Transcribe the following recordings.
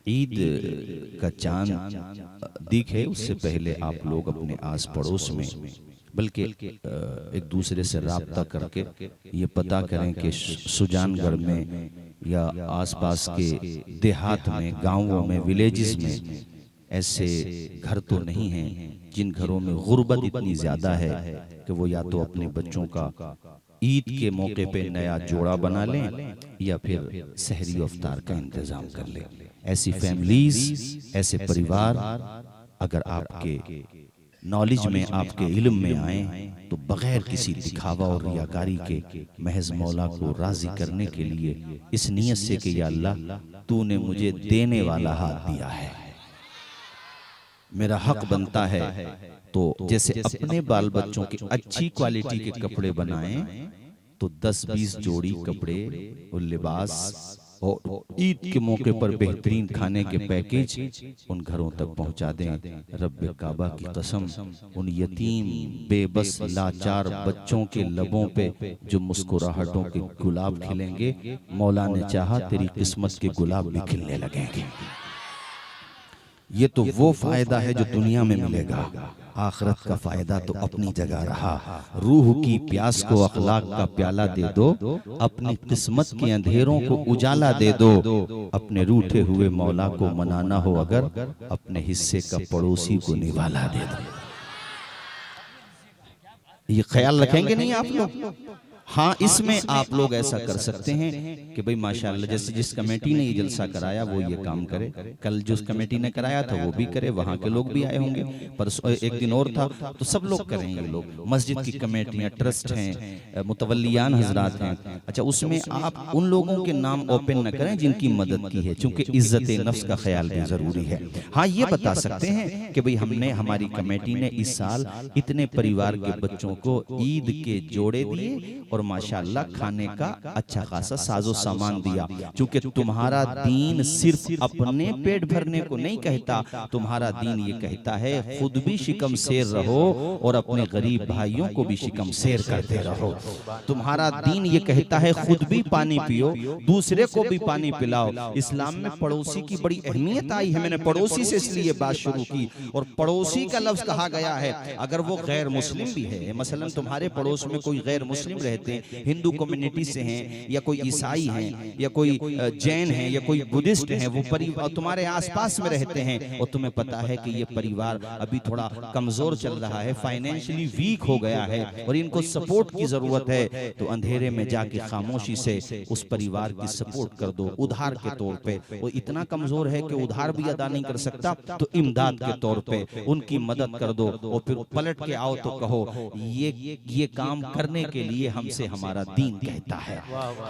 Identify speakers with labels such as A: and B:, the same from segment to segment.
A: ईद का चांद दिखे उससे पहले आप लोग अपने आस पड़ोस में बल्कि एक दूसरे से राब्ता करके ये पता करें कि सुजानगढ़ में या आसपास के देहात में, गांवों में, विलेजेस में ऐसे घर तो नहीं हैं जिन घरों में गुर्बत इतनी ज्यादा है कि वो या तो अपने बच्चों का ईद के मौके पे नया जोड़ा बना लें या फिर सहरी अफ्तार का इंतजाम कर लें। ऐसी फैमिलीज, ऐसे परिवार अगर आपके नॉलेज में, आपके इल्म में आए तो बगैर किसी दिखावा और रियाकारी के महज मौला को राजी करने के लिए इस नियत से कि या अल्लाह तूने मुझे देने वाला हाथ दिया है, मेरा हक बनता है, तो जैसे अपने बाल बच्चों के अच्छी क्वालिटी के कपड़े बनाएं तो 10-20 जोड़ी कपड़े और लिबास और ईद के मौके पर बेहतरीन खाने के पैकेज उन घरों तक पहुंचा दें। रब्बे काबा की कसम, उन यतीम बेबस लाचार बच्चों के लबों पे जो मुस्कुराहटों के गुलाब खिलेंगे, मौला ने चाहा तेरी किस्मत के गुलाब भी खिलने लगेंगे। ये तो वो फायदा है जो दुनिया में मिलेगा, आखिरत का फायदा तो अपनी जगह रहा। रूह की प्यास को अखलाक का प्याला दे दो, अपनी किस्मत के अंधेरों को उजाला दे दो। अपने रूठे हुए मौला को मनाना हो अगर, अपने हिस्से का पड़ोसी को निवाला दे दो। ये ख्याल रखेंगे नहीं आप लोग? हाँ, इसमें आप लोग ऐसा कर सकते हैं कि भाई माशाल्लाह, जैसे जिस कमेटी ने ये जलसा कराया वो ये काम करे, कल जिस कमेटी ने कराया था वो भी करे, वहाँ के लोग भी आए होंगे, पर एक दिन और था तो सब लोग करेंगे। लोग मस्जिद की कमेटियाँ, ट्रस्ट हैं, मुतवल्लियान हजरात हैं, अच्छा उसमें आप उन लोगों के नाम ओपन न करें जिनकी मदद की है, चूंकि इज्जत नफ्स का ख्याल भी जरूरी है। हाँ, ये बता सकते हैं कि भाई हमने, हमारी कमेटी ने इस साल इतने परिवार के बच्चों को ईद के जोड़े दिए और माशाल्लाह खाने का अच्छा खासा साजो सामान दिया। क्योंकि तुम्हारा दीन सिर्फ अपने पेट भरने को नहीं कहता, तुम्हारा दीन ये कहता है खुद भी शिकम शेर रहो और अपने गरीब भाइयों को भी शिकम शेर करते रहो। तुम्हारा दीन ये कहता है खुद भी पानी पियो, दूसरे को भी पानी पिलाओ। इस्लाम में पड़ोसी की बड़ी अहमियत आई है। मैंने पड़ोसी से इसलिए बात शुरू की, और पड़ोसी का लफ्ज कहा गया है अगर वो गैर मुस्लिम भी है। मसलन तुम्हारे पड़ोस में कोई गैर मुस्लिम रहते हैं, हिंदू कम्युनिटी से हैं या कोई ईसाई हैं या कोई जैन हैं या कोई बुद्धिस्ट हैं, वो परिवार तुम्हारे आसपास में रहते हैं और तुम्हें पता है कि ये परिवार अभी थोड़ा कमजोर चल रहा है, फाइनेंशियली वीक हो गया है और इनको सपोर्ट की जरूरत है, तो अंधेरे में जाके खामोशी से उस परिवार की सपोर्ट कर दो उधार के तौर पे। वो इतना कमजोर है कि उधार भी अदा नहीं कर सकता, तो इमदाद के तौर पे उनकी मदद कर दो और फिर पलट के आओ तो कहो ये काम करने के लिए हमसे हमारा दीन कहता है।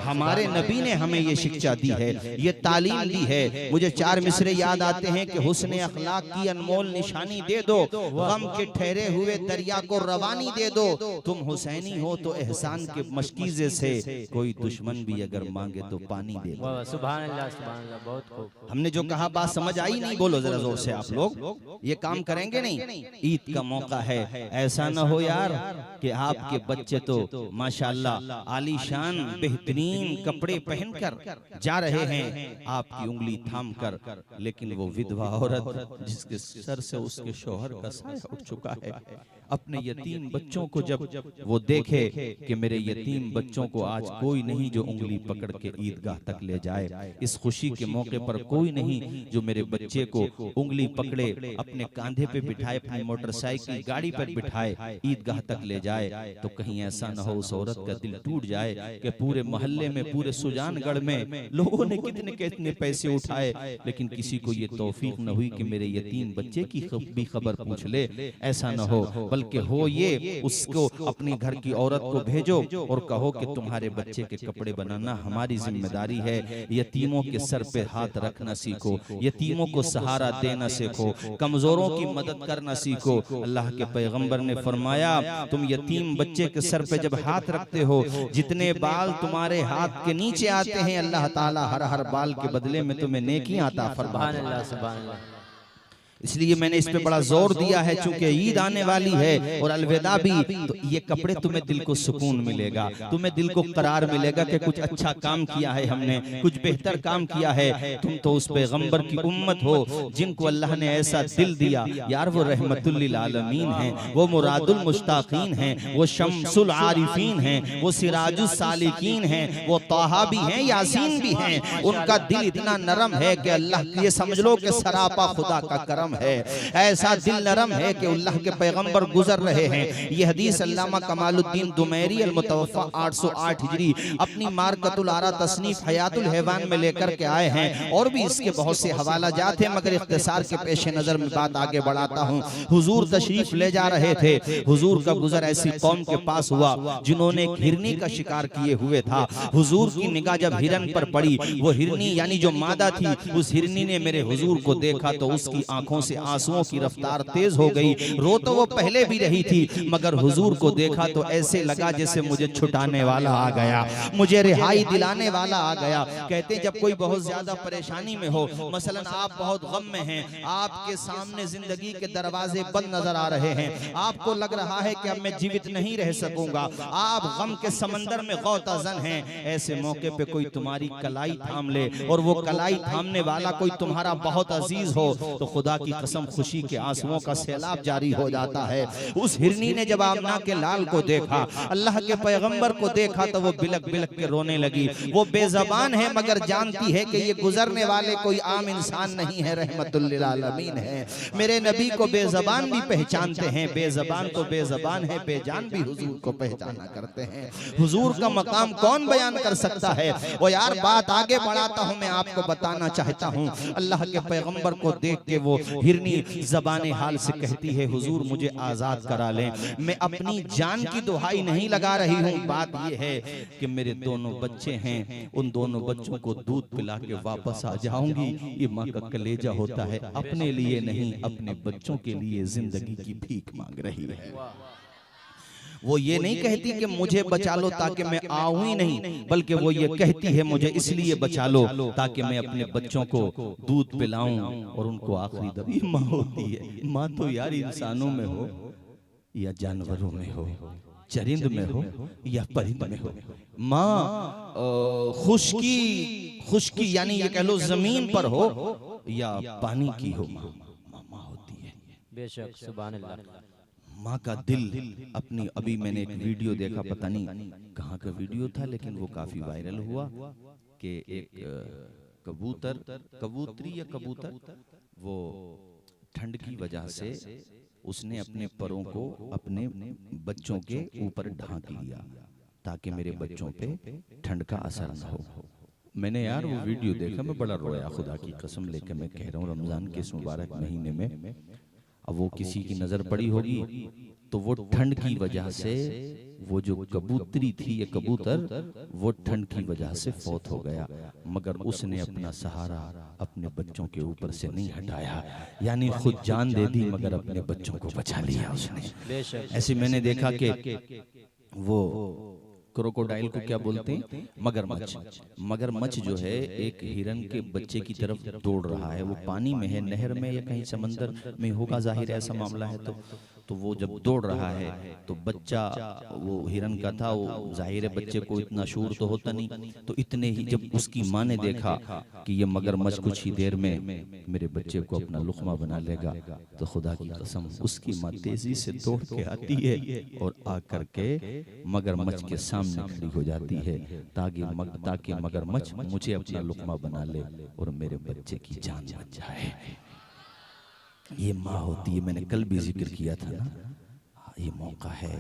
A: हमारे नबी ने हमें ये शिक्षा दी है, ये तालीम दी है। मुझे 4 मिसरे याद आते हैं कि हुस्न अखलाक की अनमोल निशानी दे दो, गम के ठहरे हुए दरिया को रवानी दे दो। तुम हुसैनी हो तो एहसान के मशकीजे से कोई दुश्मन भी अगर मांगे तो पानी दे दो।
B: सुभान अल्लाह, सुभान अल्लाह, बहुत खूब।
A: हमने जो कहा बात समझ आई नहीं? बोलो जरा जोर से आप लोग। ये काम करेंगे नहीं? ईद का मौका है, ऐसा ना हो यार कि आपके बच्चे तो माशाल्लाह आलीशान बेहतरीन कपड़े पहनकर जा रहे हैं, आपकी उंगली थाम कर, लेकिन वो विधवा औरत जिसके सर से उसके शौहर का साया उठ चुका है, अपने यतीम बच्चों को जब वो देखे कि मेरे यतीम बच्चों को आज कोई नहीं जो उंगली पकड़ के ईदगाह तक ले जाए, इस खुशी के मौके पर कोई नहीं जो मेरे बच्चे को उंगली पकड़े, अपने कांधे पे बिठाए, अपनी मोटरसाइकिल गाड़ी पर बिठाए ईदगाह तक ले जाए, तो कहीं ऐसा न हो उस औरत का दिल टूट जाए कि पूरे मोहल्ले में, पूरे सुजानगढ़ में लोगों ने कितने कितने पैसे उठाए, लेकिन किसी को ये तौफीक न हुई कि मेरे यतीम बच्चे की भी खबर पूछ ले। ऐसा न हो, बल्कि हो ये उसको अपने घर की औरत को भेजो और कहो कि तुम्हारे बच्चे के कपड़े बनाना हमारी जिम्मेदारी है। यतीमों के सर पे हाथ रखना सीखो, यतीमों को सहारा देना सीखो, कमजोरों की मदद करना सीखो। अल्लाह के पैगंबर ने फरमाया तुम यतीम बच्चे के सर पे जब हाथ रखते हो, जितने बाल तुम्हारे हाथ के नीचे आते हैं, अल्लाह ताला हर हर बाल के बदले में तुम्हें नेकियां अता फरमाता है। इसलिए मैंने इस पे बड़ा जोर दिया है, चूंकि ईद आने वाली है और अलविदा भी, तो ये कपड़े तुम्हें दिल को सुकून मिलेगा, तुम्हें दिल को करार मिलेगा कि कुछ अच्छा काम किया है हमने, कुछ बेहतर काम किया है। तुम तो उस पैगंबर की उम्मत हो जिनको अल्लाह ने ऐसा दिल दिया। यार वो रहमतुल लिल आलमीन हैं, वो मुरादुल मुश्ताकीन हैं, वो शम्सुल आरिफीन हैं, वो सिराजुल सालिकीन हैं, वो ताहा भी हैं, यासीन भी हैं। उनका दिल इतना नरम है कि अल्लाह, ये समझ लो कि सरापा खुदा का करम है। ऐसा दिल नरम है कि अल्लाह के पैगंबर गुजर रहे हैं। ये हदीस अल्लामा कमालुद्दीन दुमैरी अल-मुतवफ़ा 808 हिजरी अपनी मारकतुल आरा तसनीफ हयातुल हैवान में लेकर के आए हैं। और भी इसके बहुत से हवाला जात हैं, मगर इख्तिसार के पेश नजर में बात आगे बढ़ाता हूँ। हुजूर तशरीफ ले जा रहे थे, हुजूर का गुजर ऐसी कौम के पास हुआ जिन्होंने एक हिरनी का शिकार किए हुए था। हुजूर की निगाह जब हिरन पर पड़ी, वो हिरनी यानी जो मादा थी, उस हिरनी ने मेरे हुजूर को देखा तो उसकी आंखों से आंसुओं की रफ्तार तेज हो गई। रो तो वो पहले भी रही थी, मगर हुजूर को देखा तो ऐसे लगा जैसे मुझे छुटाने वाला आ गया, मुझे रिहाई दिलाने वाला आ गया। कहते जब कोई बहुत ज्यादा परेशानी में हो, मसलन आप बहुत गम में हैं, आपके सामने जिंदगी के दरवाजे बंद नजर आ रहे हैं, आपको लग रहा है कि अब मैं जीवित नहीं रह सकूंगा, आप गम के समंदर में गौताजन हैं, ऐसे मौके पे कोई तुम्हारी कलाई थाम ले और वो कलाई थामने वाला कोई तुम्हारा बहुत अजीज हो, तो खुदा की कसम खुशी के आंसुओं का सैलाब जारी हो जाता है। उस हिरनी ने जब आमना के लाल को देखा, अल्लाह के पैगंबर को देखा, तो वो बिलक बिलक के रोने लगी। वो बेजबान है मगर जानती है कि ये गुजरने वाले कोई आम इंसान नहीं है, रहमतुल लिल आलमीन है। मेरे नबी को बेजबान भी पहचानते हैं, बेजबान तो बेजबान है, बेजान भी हुजूर को पहचाना करते हैं। हुजूर का मकाम कौन बयान कर सकता है। वो यार बात आगे बढ़ाता हूँ, मैं आपको बताना चाहता हूँ, अल्लाह के पैगंबर को देख के वो हिरनी ज़बाने हाल से कहती है, हुजूर मुझे आज़ाद करा लें, मैं अपनी जान की दुहाई नहीं लगा रही हूँ, बात ये है कि मेरे दोनों बच्चे हैं, उन दोनों बच्चों को दूध पिला के वापस आ जाऊंगी। ये माँ का कलेजा होता है, अपने लिए नहीं अपने बच्चों के लिए जिंदगी की भीख मांग रही है। वो ये नहीं कहती कि मुझे बचा लो ताकि मैं आऊं ही नहीं, बल्कि वो ये कहती है मुझे इसलिए बचा लो ताकि मैं अपने बच्चों को दूध पिलाऊं और उनको आखिरी दम। ये माँ होती है। माँ तो यार इंसानों में हो या जानवरों में हो, चरिंद में हो या परिंद में हो, माँ खुशकी यानी ये कह लो जमीन पर हो या पानी की हो, माँ होती है।
B: बेशक सुभान अल्लाह।
A: माँ का दिल अपनी, अभी मैंने एक वीडियो देखा, पता नहीं कहाँ का वीडियो था, लेकिन वो काफी वायरल हुआ कि एक कबूतरी या कबूतर वो ठंड की वजह से उसने अपने परों को अपने बच्चों के ऊपर ढांक लिया ताकि मेरे बच्चों पे ठंड का असर न हो। मैंने यार वो वीडियो देखा, मैं बड़ा रोया, खुदा की कसम लेकर मैं कह रहा हूँ। रमजान के इस मुबारक महीने में अब वो किसी की नजर पड़ी होगी तो वो ठंड की वजह से, वो जो कबूतरी थी या कबूतर, वो ठंड की वजह से फौत हो गया, मगर उसने अपना सहारा अपने बच्चों के ऊपर से नहीं हटाया, यानी खुद जान दे दी मगर अपने बच्चों को बचा लिया उसने। ऐसे मैंने देखा कि वो क्रोकोडाइल को क्या बोलते हैं, मगरमच्छ। मगरमच्छ जो है एक हिरन के बच्चे की तरफ दौड़ रहा है, वो पानी में है, नहर में या कहीं समंदर में होगा, जाहिर ऐसा मामला है। तो वो जब दौड़ रहा है तो बच्चा वो हिरन का था, वो जाहिर है बच्चे को इतना शूर तो होता नहीं, तो इतने ही जब उसकी माँ ने देखा कि ये मगरमच्छ कुछ ही देर में मेरे बच्चे को अपना लुक़मा बना लेगा, तो खुदा की कसम उसकी माँ तेजी से दौड़ के आती है और आकर के मगरमच्छ के सामने खड़ी हो जाती है ताकि मगरमच्छ मुझे अपना लुक़मा बना ले और मेरे बच्चे की जान बच जाए। ये माँ होती है। मैंने कल भी जिक्र किया था ना, ये मौका है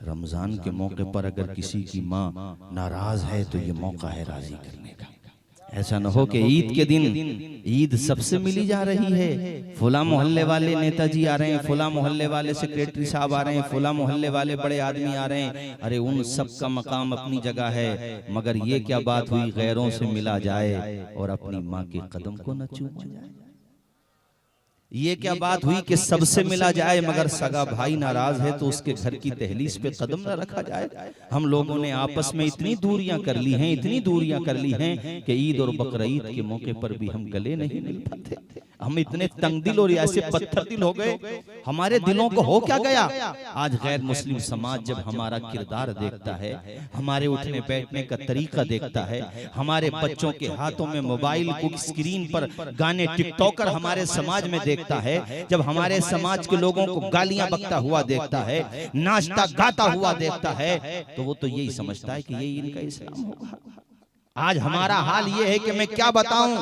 A: रमजान के मौके पर, अगर किसी की माँ नाराज है तो ये मौका है राजी करने का। ऐसा न हो कि ईद के दिन ईद सबसे मिली जा रही है, फुला मोहल्ले वाले नेताजी आ रहे हैं, फुला मोहल्ले वाले सेक्रेटरी साहब आ रहे हैं, फुला मोहल्ले वाले बड़े आदमी आ रहे हैं। अरे उन सब का मकाम अपनी जगह है, मगर ये क्या बात हुई गैरों से मिला जाए और अपनी माँ के कदम को न चूमा जाए। ये क्या बात हुई कि सबसे मिला जाए मगर सगा भाई नाराज है तो उसके घर की दहलीज पे कदम न रखा जाए। हम लोगों ने आपस में इतनी दूरियां कर ली हैं, इतनी दूरियां कर ली हैं कि ईद और बकरीद के मौके पर भी हम गले नहीं मिल पाते। हम इतने तंगदिल और ऐसे पत्थर दिल हो गए, हमारे दिलों को हो क्या गया। आज गैर मुस्लिम समाज जब हमारा किरदार देखता है, हमारे उठने बैठने का तरीका देखता है, हमारे बच्चों के हाथों में मोबाइल को स्क्रीन पर गाने टिकटॉकर हमारे समाज में देखता है, जब हमारे समाज के लोगों को गालियां बकता हुआ देखता है, नाचता गाता हुआ देखता है, तो वो तो यही समझता है कि यही इनका इस्लाम होगा। आज हमारा हाल ये है कि मैं क्या बताऊं,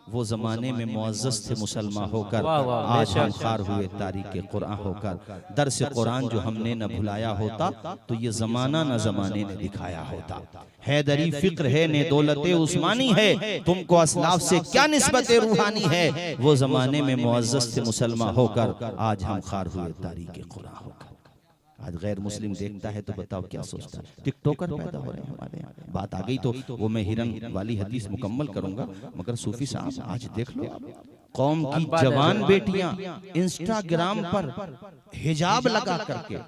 A: वो जमाने में मुअज़्ज़ज़ थे मुसलमान होकर, आज हम खार हुए तारीक़ कुरान होकर। दर्स कुरान जो हमने न भुलाया होता तो ये जमाना न जमाने ने दिखाया होता। हैदरी फिक्र है ने दौलते उस्मानी है, तुमको असलाफ से क्या निस्बत रूहानी है। वो जमाने में मुअज़्ज़ज़ थे मुसलमान होकर, आज हम खार हुए तारीक़ कुरान होकर। आज गैर मुस्लिम देखता है तो बताओ क्या सोचता है। टिकटॉकर पैदा हो रहे हैं हमारे यहाँ। बात आ गई तो वो मैं हिरन वाली हदीस मुकम्मल करूंगा, मगर सूफी साहब आज देख लो, कौम की जवान बेटियां इंस्टाग्राम पर हिजाब लगा करके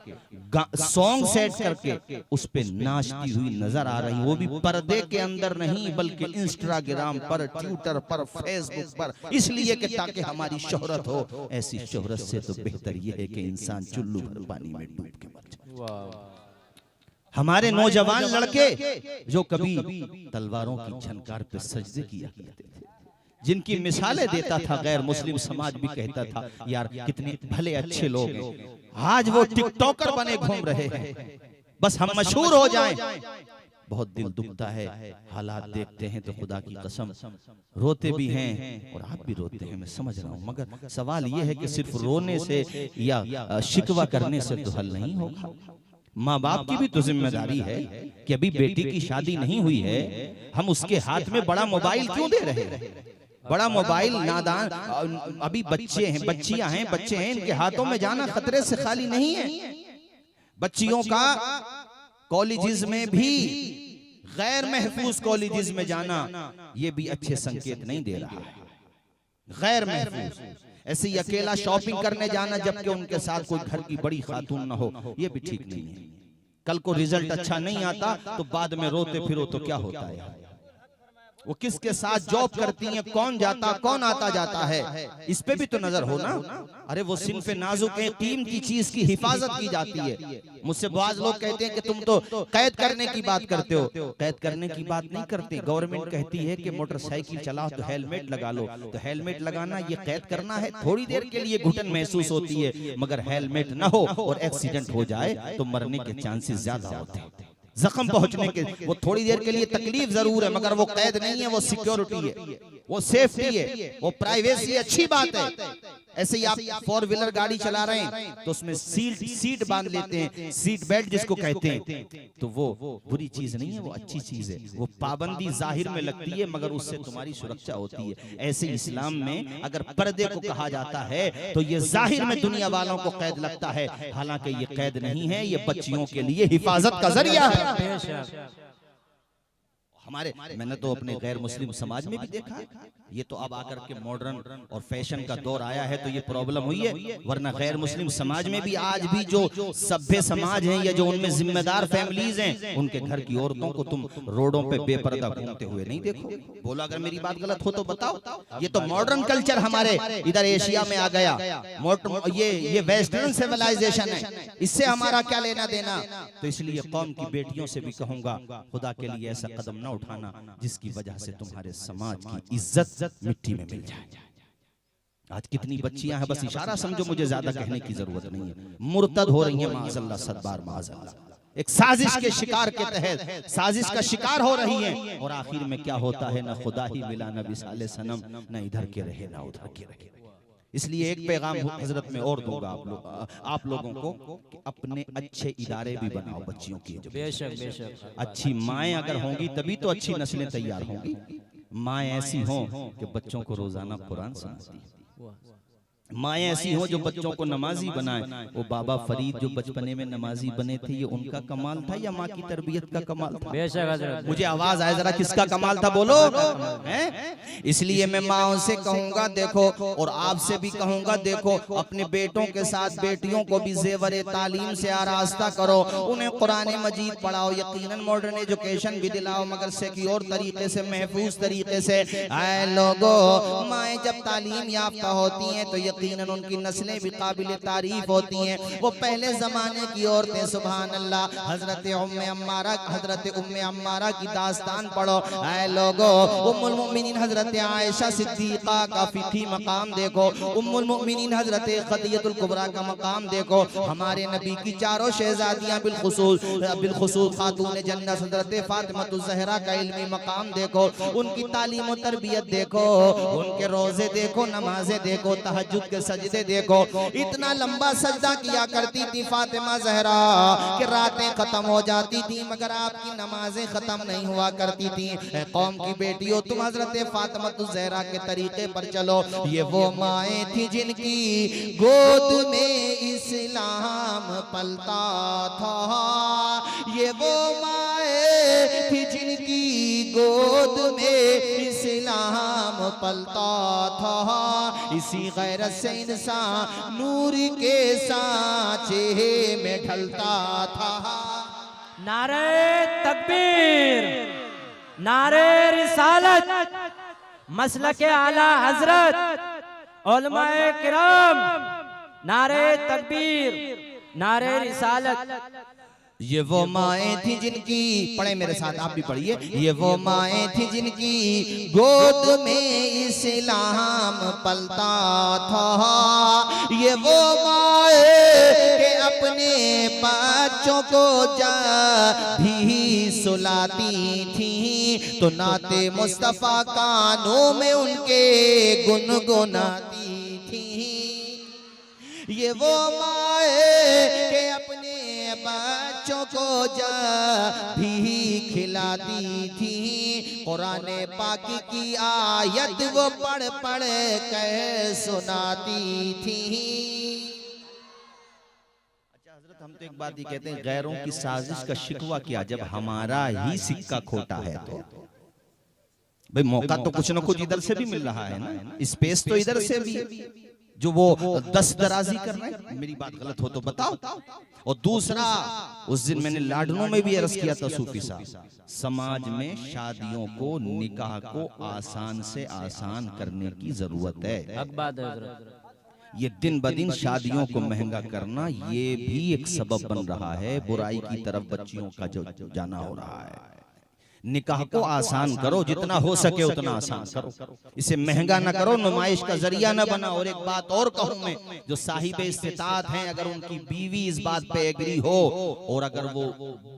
A: सॉन्ग सेट करके उस पे नाचती हुई नजर आ रही, वो भी पर्दे के अंदर नहीं बल्कि इंस्टाग्राम पर, ट्विटर पर, फेसबुक पर, इसलिए कि ताकि हमारी शोहरत हो। ऐसी शोहरत से तो बेहतर ये है कि इंसान चुल्लू भर पानी में डूब के मर जाए। हमारे नौजवान लड़के जो कभी तलवारों की झनकार पे सजदे किया करते थे, जिनकी मिसालें देता था गैर मुस्लिम समाज भी कहता था यार कितने भले अच्छे लोग हैं, आज वो टिकटॉकर बने घूम रहे हैं, बस हम मशहूर हो जाएं। बहुत दिल दुखता है, हालात देखते हैं तो खुदा की कसम रोते भी हैं और आप भी रोते हैं, मैं समझ रहा हूँ। मगर सवाल ये है कि सिर्फ रोने से या शिकवा करने से तो हल नहीं होगा। माँ बाप की भी तो जिम्मेदारी है कि अभी बेटी की शादी नहीं हुई है, हम उसके हाथ में बड़ा मोबाइल क्यों दे रहे हैं। बड़ा मोबाइल नादान, अभी बच्चे हैं, बच्चियां हैं, बच्चे हैं, इनके हाथों में जाना खतरे से खाली नहीं है। बच्चियों का कॉलेजेस में भी गैर महफूज कॉलेजेस में जाना ये भी अच्छे संकेत नहीं दे रहा है। गैर महफूज ऐसे ही अकेला शॉपिंग करने जाना जबकि उनके साथ कोई घर की बड़ी खातून न हो, ये भी ठीक नहीं है। कल को रिजल्ट अच्छा नहीं आता तो बाद में रोते फिरो तो क्या होता है। वो किसके साथ जॉब करती हैं, कौन जाता कौन आता जाता है, इस पे भी तो नजर हो ना। अरे वो सिन्फ़े नाजुक है, कीमती चीज की हिफाजत की जाती है। मुझसे बाज लोग कहते हैं कि तुम तो कैद करने की बात करते हो। कैद करने की बात नहीं करते, गवर्नमेंट कहती है कि मोटरसाइकिल चलाओ तो हेलमेट लगा लो, तो हेलमेट लगाना ये कैद करना है। थोड़ी देर के लिए घुटन महसूस होती है, मगर हेलमेट न हो और एक्सीडेंट हो जाए तो मरने के चांसेस ज्यादा होते हैं। जख्म पहुंचने के, वो थोड़ी देर के लिए तकलीफ जरूर है मगर वो कैद नहीं है, वो सिक्योरिटी है, वो सेफ्टी है, वो प्राइवेसी अच्छी बात है। ऐसे ही आप 4 व्हीलर गाड़ी चला रहे हैं तो उसमें सीट बांध लेते हैं, सीट बेल्ट जिसको कहते हैं, तो वो बुरी चीज नहीं है, वो अच्छी चीज है। वो पाबंदी जाहिर में लगती है मगर उससे तुम्हारी सुरक्षा होती है। ऐसे इस्लाम में अगर पर्दे को कहा जाता है तो ये जाहिर में दुनिया वालों को कैद लगता है, हालांकि ये कैद नहीं है, ये बच्चियों के लिए हिफाजत का जरिया है। हमारे मैंने तो अपने गैर मुस्लिम समाज में भी देखा है, ये तो अब आकर के मॉडर्न और फैशन का दौर आया है तो ये प्रॉब्लम हुई है, वरना गैर मुस्लिम समाज में भी आज भी जो सभ्य समाज हैं या जो उनमें जिम्मेदार फैमिलीज हैं, उनके घर की औरतों को तुम रोडों पे बेपर्दा घूमते हुए नहीं देखो। बोला अगर मेरी बात गलत हो तो बताओ। ये तो मॉडर्न कल्चर हमारे इधर एशिया में आ गया, ये वेस्टर्न सिविलाइजेशन है, इससे हमारा क्या लेना देना। तो इसलिए कौम की बेटियों से भी कहूंगा खुदा के लिए ऐसा कदम न उठाना जिसकी वजह से तुम्हारे समाज की इज्जत मिट्टी में मिल जाए। आज कितनी बच्चियां हैं, बस इशारा समझो, मुझे ज्यादा कहने की जरूरत नहीं है, मुर्तद हो रही हैं माज़अल्लाह, सदबार माज़अल्लाह, एक साजिश के शिकार के तहत साजिश का शिकार हो रही हैं। और आखिर में क्या होता है, ना खुदा ही मिला ना विसाले सनम, ना इधर के रहे ना उधर के रहे। इसलिए एक पैगाम हजरत में और दूंगा आप लोगों को कि अपने अच्छे इदारे भी बनाओ बच्चियों की।
B: बेशक बेशक
A: अच्छी माएँ अगर होंगी तभी तो अच्छी नस्लें तैयार होंगी। माँ ऐसी हों कि बच्चों को रोजाना कुरान सुनाती है, माएँ ऐसी हो जो बच्चों को नमाजी बनाए। वो बाबा फरीद जो बचपने में नमाजी बने थे, ये उनका कमाल था या माँ की तरबियत का कमाल था?
B: बेशक हजरत।
A: मुझे आवाज आए जरा, किसका कमाल था बोलो? हैं? इसलिए मैं माओ से कहूंगा देखो, और आपसे भी कहूंगा देखो, अपने बेटों के साथ बेटियों को भी जेवर तालीम से आरास्ता करो, उन्हें कुरान मजीद पढ़ाओ, यकीनन मॉडर्न एजुकेशन भी दिलाओ, मगर सिक्योर तरीके से, महफूज तरीके से। आए लोगों, माएँ जब तालीम याफ्ता होती हैं तो यकीनन उनकी नस्लें भी काबिल तारीफ होती हैं। वो पहले जमाने की औरतें, सुभान अल्लाह, हजरत उम्मे अम्मारा की दास्तान पढ़ो। ऐ लोगों, उम्मुल मोमिनीन हजरत आयशा सिद्दीका का फिकी मकाम देखो, उम्मुल मोमिनीन हजरत खदीजतुल कुबरा का मकाम देखो, हमारे नबी की चारों शहजादियां बिलखुसूस खातून जन्नत हजरत फातिमातुज ज़हरा का इल्मी मकाम देखो, उनकी तालीम और तरबियत देखो, उनके रोजे देखो, नमाजें देखो, तहज्जुद के सजदे देखो। इतना लंबा सजदा किया करती थी फातिमा ज़हरा कि रातें खत्म हो जाती थी, मगर आपकी नमाजें खत्म नहीं हुआ करती थी। कौम की बेटियों, तुम हजरत फातिमातुज ज़हरा के तरीके पर चलो। ये वो माएँ थी जिनकी गोद में इस्लाम पलता था, ये वो माएँ थी जिनकी गोद में इस्लाम पलता था। इसी गैरत से इंसान नूर के सांचे में ढलता था।
B: नारे तकबीर, नारे रिसालत, मसलके आला हजरत, उलमाए किराम, नारे तकबीर, नारे रिसालत।
A: ये वो माएँ थी जिनकी, पढ़े मेरे साथ, आप भी पढ़िए। ये वो माएँ थी जिनकी गोद में इस्लाम पलता था, ये वो माएँ के अपने बच्चों को जब भी सुलाती थी तो नाते मुस्तफ़ा कानों में उनके गुनगुनाती थी। ये वो माएँ के अपने बच्चों को जब भी खिलाती थी, कुरान पाक की आयत वो पढ़ पढ़ कर सुनाती थी। अच्छा हजरत, हम तो एक बात ही कहते हैं, गैरों की साजिश का शिकवा क्या जब हमारा ही सिक्का खोटा है? तो भाई मौका तो कुछ ना कुछ इधर से भी मिल रहा है ना, स्पेस तो इधर से भी, जो वो 10 दराजी कर रहे हैं। मेरी बात गलत हो तो बताओ। और दूसरा, उस दिन मैंने लाडनों में भी अर्ज किया था, सूफी साहब, समाज में शादियों को, निकाह को आसान से आसान करने की जरूरत है।
B: हक बात है हजरत।
A: ये दिन ब दिन शादियों को महंगा करना, ये भी एक सबब बन रहा है बुराई की तरफ बच्चियों का जो जाना हो रहा है। निकाह को आसान करो, जितना हो सके उतना आसान करो, इसे महंगा ना करो, नुमाइश का जरिया ना बना। और एक बात और कहूं मैं, जो साहिब इस्तिताअत हैं, अगर उनकी बीवी इस बात पे एग्री हो और अगर वो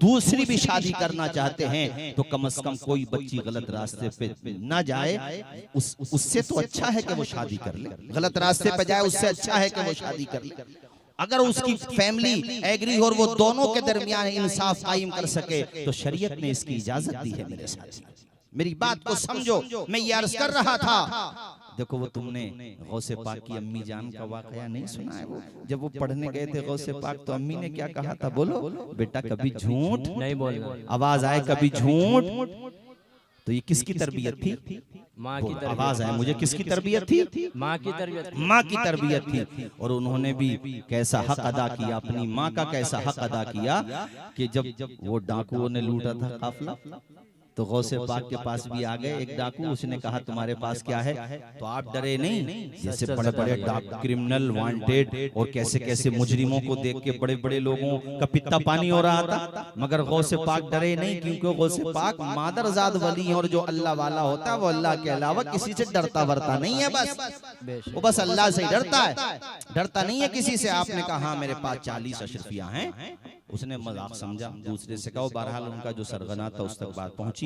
A: दूसरी भी शादी करना चाहते हैं तो कम से कम कोई बच्ची गलत रास्ते पे ना जाए, उससे तो अच्छा है कि वो शादी कर ले। गलत रास्ते पे जाए उससे अच्छा है कि वो शादी कर ले। अगर उसकी फैमिली एग्री और वो दोनों के दरमियान इंसाफ कायम कर सके तो शरीयत ने इसकी इजाजत दी है। मेरे साथ मेरी बात को समझो। मैं ये अर्ज कर रहा था, देखो वो तुमने गौसे पाक की अम्मी जान का वाकया नहीं सुना है? वो जब वो पढ़ने गए थे गौसे पाक, तो अम्मी ने क्या कहा था बोलो? बेटा कभी झूठ
B: नहीं बोलना।
A: आवाज आए कभी झूठ। तो ये किसकी तरबियत थी?
B: माँ की तरबियत।
A: आवाज आए मुझे, किसकी तरबियत थी?
B: माँ की तरबियत।
A: माँ की तरबियत थी। और उन्होंने भी कैसा हक अदा किया, अपनी माँ का कैसा हक अदा किया कि जब वो डाकुओं ने लूटा था काफिला, तो गौसे पाक के पास भी आ गए एक डाकू। उसने कहा तुम्हारे पास क्या है? तो आप डरे नहीं? जैसे बड़े बड़े क्रिमिनल वांटेड और कैसे कैसे मुजरिमों को देख के बड़े बड़े लोगों का पित्ता पानी हो रहा था, मगर गौसे पाक डरे नहीं, क्योंकि गौसे पाक मादरजाद वली और जो अल्लाह वाला होता है वो अल्लाह के अलावा किसी से डरता वरता नहीं है। बस वो बस अल्लाह से ही डरता है, डरता नहीं है किसी से। आपने कहा हाँ मेरे पास 40 अशरफियां हैं, उसने मजाक समझा, दूसरे से कहा। बहरहाल उनका जो सरगना था उस तक बात पहुंची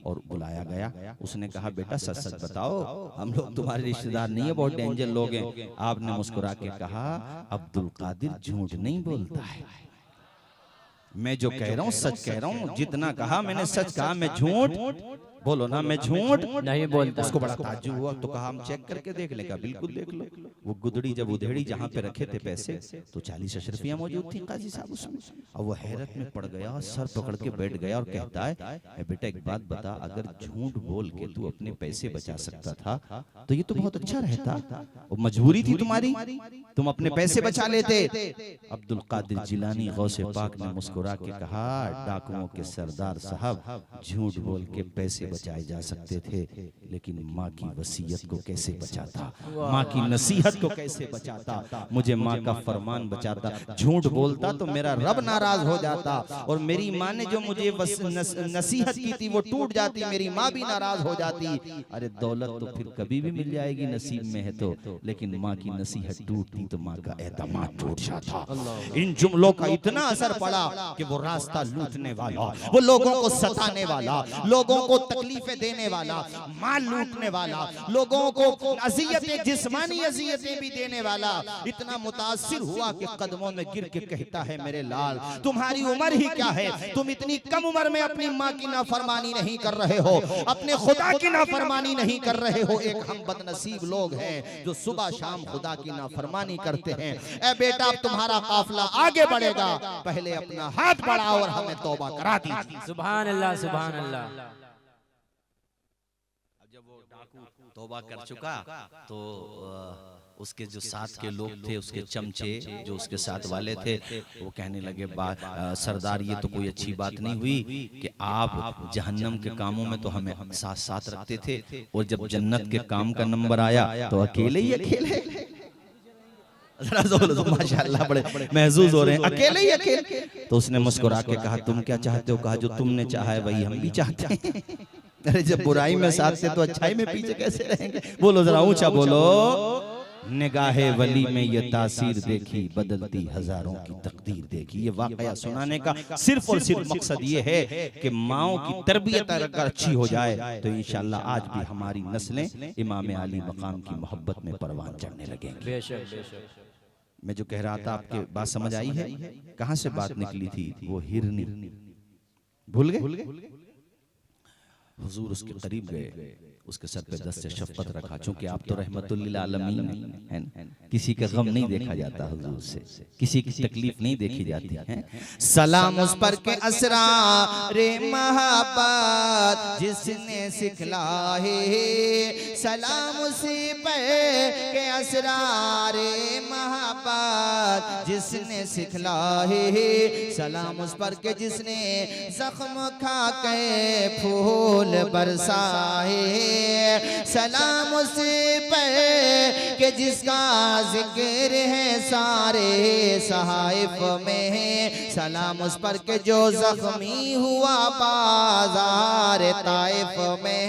A: और बुलाया गया। उसने कहा बेटा सच सच बताओ, हम लोग तुम्हारे रिश्तेदार नहीं है, बहुत डेंजर लोग हैं। आपने मुस्कुरा के कहा अब्दुल कादिर झूठ नहीं बोलता है, मैं जो कह रहा हूँ सच कह रहा हूँ, जितना कहा मैंने सच कहा, मैं झूठ बोलो ना मैं झूठ
B: नहीं बोलता।
A: उसको बड़ा ताज्जुब हुआ, तो कहा हम चेक करके देख लेगा। बिल्कुल देख लो। वो गुदड़ी जब उधेड़ी जहाँ पे रखे थे पैसे, तो 40 अशरफियाँ मौजूद थी काजी साहब उसमें। अब वो हैरत में पड़ गया, सर पकड़ के बैठ गया और कहता है बेटा एक बात बता, अगर झूठ बोल के तू अपने पैसे बचा सकता था तो ये तो बहुत अच्छा रहता। वो मजबूरी थी तुम्हारी, तुम अपने पैसे बचा लेते। अब्दुल कादिर जिलानी गौसे पाक ने मुस्कुरा के कहा, डाकुओं के सरदार साहब, झूठ बोल के पैसे बचाए जा सकते थे, लेकिन माँ की वसीयत को कैसे बचाता, माँ की नसीहत को कैसे बचाता, मुझे माँ का फरमान बचाता। झूठ बोलता तो मेरा रब नाराज हो जाता, और मेरी माँ ने जो मुझे नसीहत की थी वो टूट जाती, मेरी माँ भी नाराज हो जाती। अरे दौलत तो फिर कभी भी मिल जाएगी नसीब में है तो, लेकिन माँ की नसीहत टूटती तो माँ का एतमाद टूट जाता। इन जुमलों का इतना असर पड़ा कि वो रास्ता लूटने वाला, वो लोगों को सताने वाला, लोगों को तकलीफें देने वाला, माल लूटने वाला, लोगों को अजियतें, जिस्मानी अजियतें भी देने वाला इतना मुतासिर हुआ कि कदमों में गिर के कहता है, मेरे लाल तुम्हारी उम्र ही क्या है, तुम इतनी कम उम्र में अपनी माँ की नाफरमानी नहीं कर रहे हो, अपने खुदा की नाफरमानी नहीं कर रहे हो। एक हम बदनसीब लोग हैं जो सुबह शाम खुदा की नाफरमानी करते हैं। ए बेटा, अब तुम्हारा काफिला आगे बढ़ेगा, पहले अपना हाथ बढ़ाओ और हमें तौबा करा दीजिए।
B: सुभान अल्लाह, सुभान अल्लाह।
C: जब वो डाकू तौबा कर चुका तो उसके जो साथ के लोग थे, उसके चमचे जो उसके साथ वाले थे, वो कहने लगे, सरदार ये तो कोई अच्छी बात नहीं हुई कि आप जहन्नम के कामों में तो हमें साथ साथ रखते थे, और जब जन्नत के काम का नंबर आया तो अकेले ही अकेले। माशाअल्लाह बड़े महसूस हो रहे हैं, अकेले ही अकेले। तो उसने मुस्कुरा के कहा, तुम क्या चाहते हो? कहा, जो तुमने चाहा है वही हम भी चाहते हैं। अरे जब बुराई में साथ थे तो अच्छाई में पीछे कैसे रहेंगे? बोलो जरा ऊंचा बोलो। निगाहे वली में ये तासीर देखी, बदलती हजारों की तकदीर देखी। ये वाकया सुनाने का सिर्फ और सिर्फ मकसद ये है कि माओं की तरबियत अगर अच्छी हो जाए तो इंशाअल्लाह आज भी हमारी नस्लें इमाम अली मकाम की मोहब्बत में परवान चढ़ने लगेंगी।
B: बेशक बेशक।
A: मैं जो कह रहा था, आपके बात समझ आई है? कहां से बात निकली थी? वो हिरनी भूल गए? हुजूर उसके करीब गए, उसके सर पे दस्त शफकत रखा, चूंकि आप तो रहमतुल लिल आलमीन हैं, किसी का गम नहीं देखा जाता हुजूर से, किसी की तकलीफ नहीं देखी जाती है। सलाम उस पर के असरारे मोहब्बत जिसने सिखलाए, सलाम उसी पर के असरारे मोहब्बत जिसने सिखलाए, सलाम उस पर के जिसने जख्म खा के फूल बरसाए, सलाम उस पे कि जिसका जिक्र है सारे सहाइफ में, सलाम उस पर के जो जख्मी हुआ बाजार ताइफ में।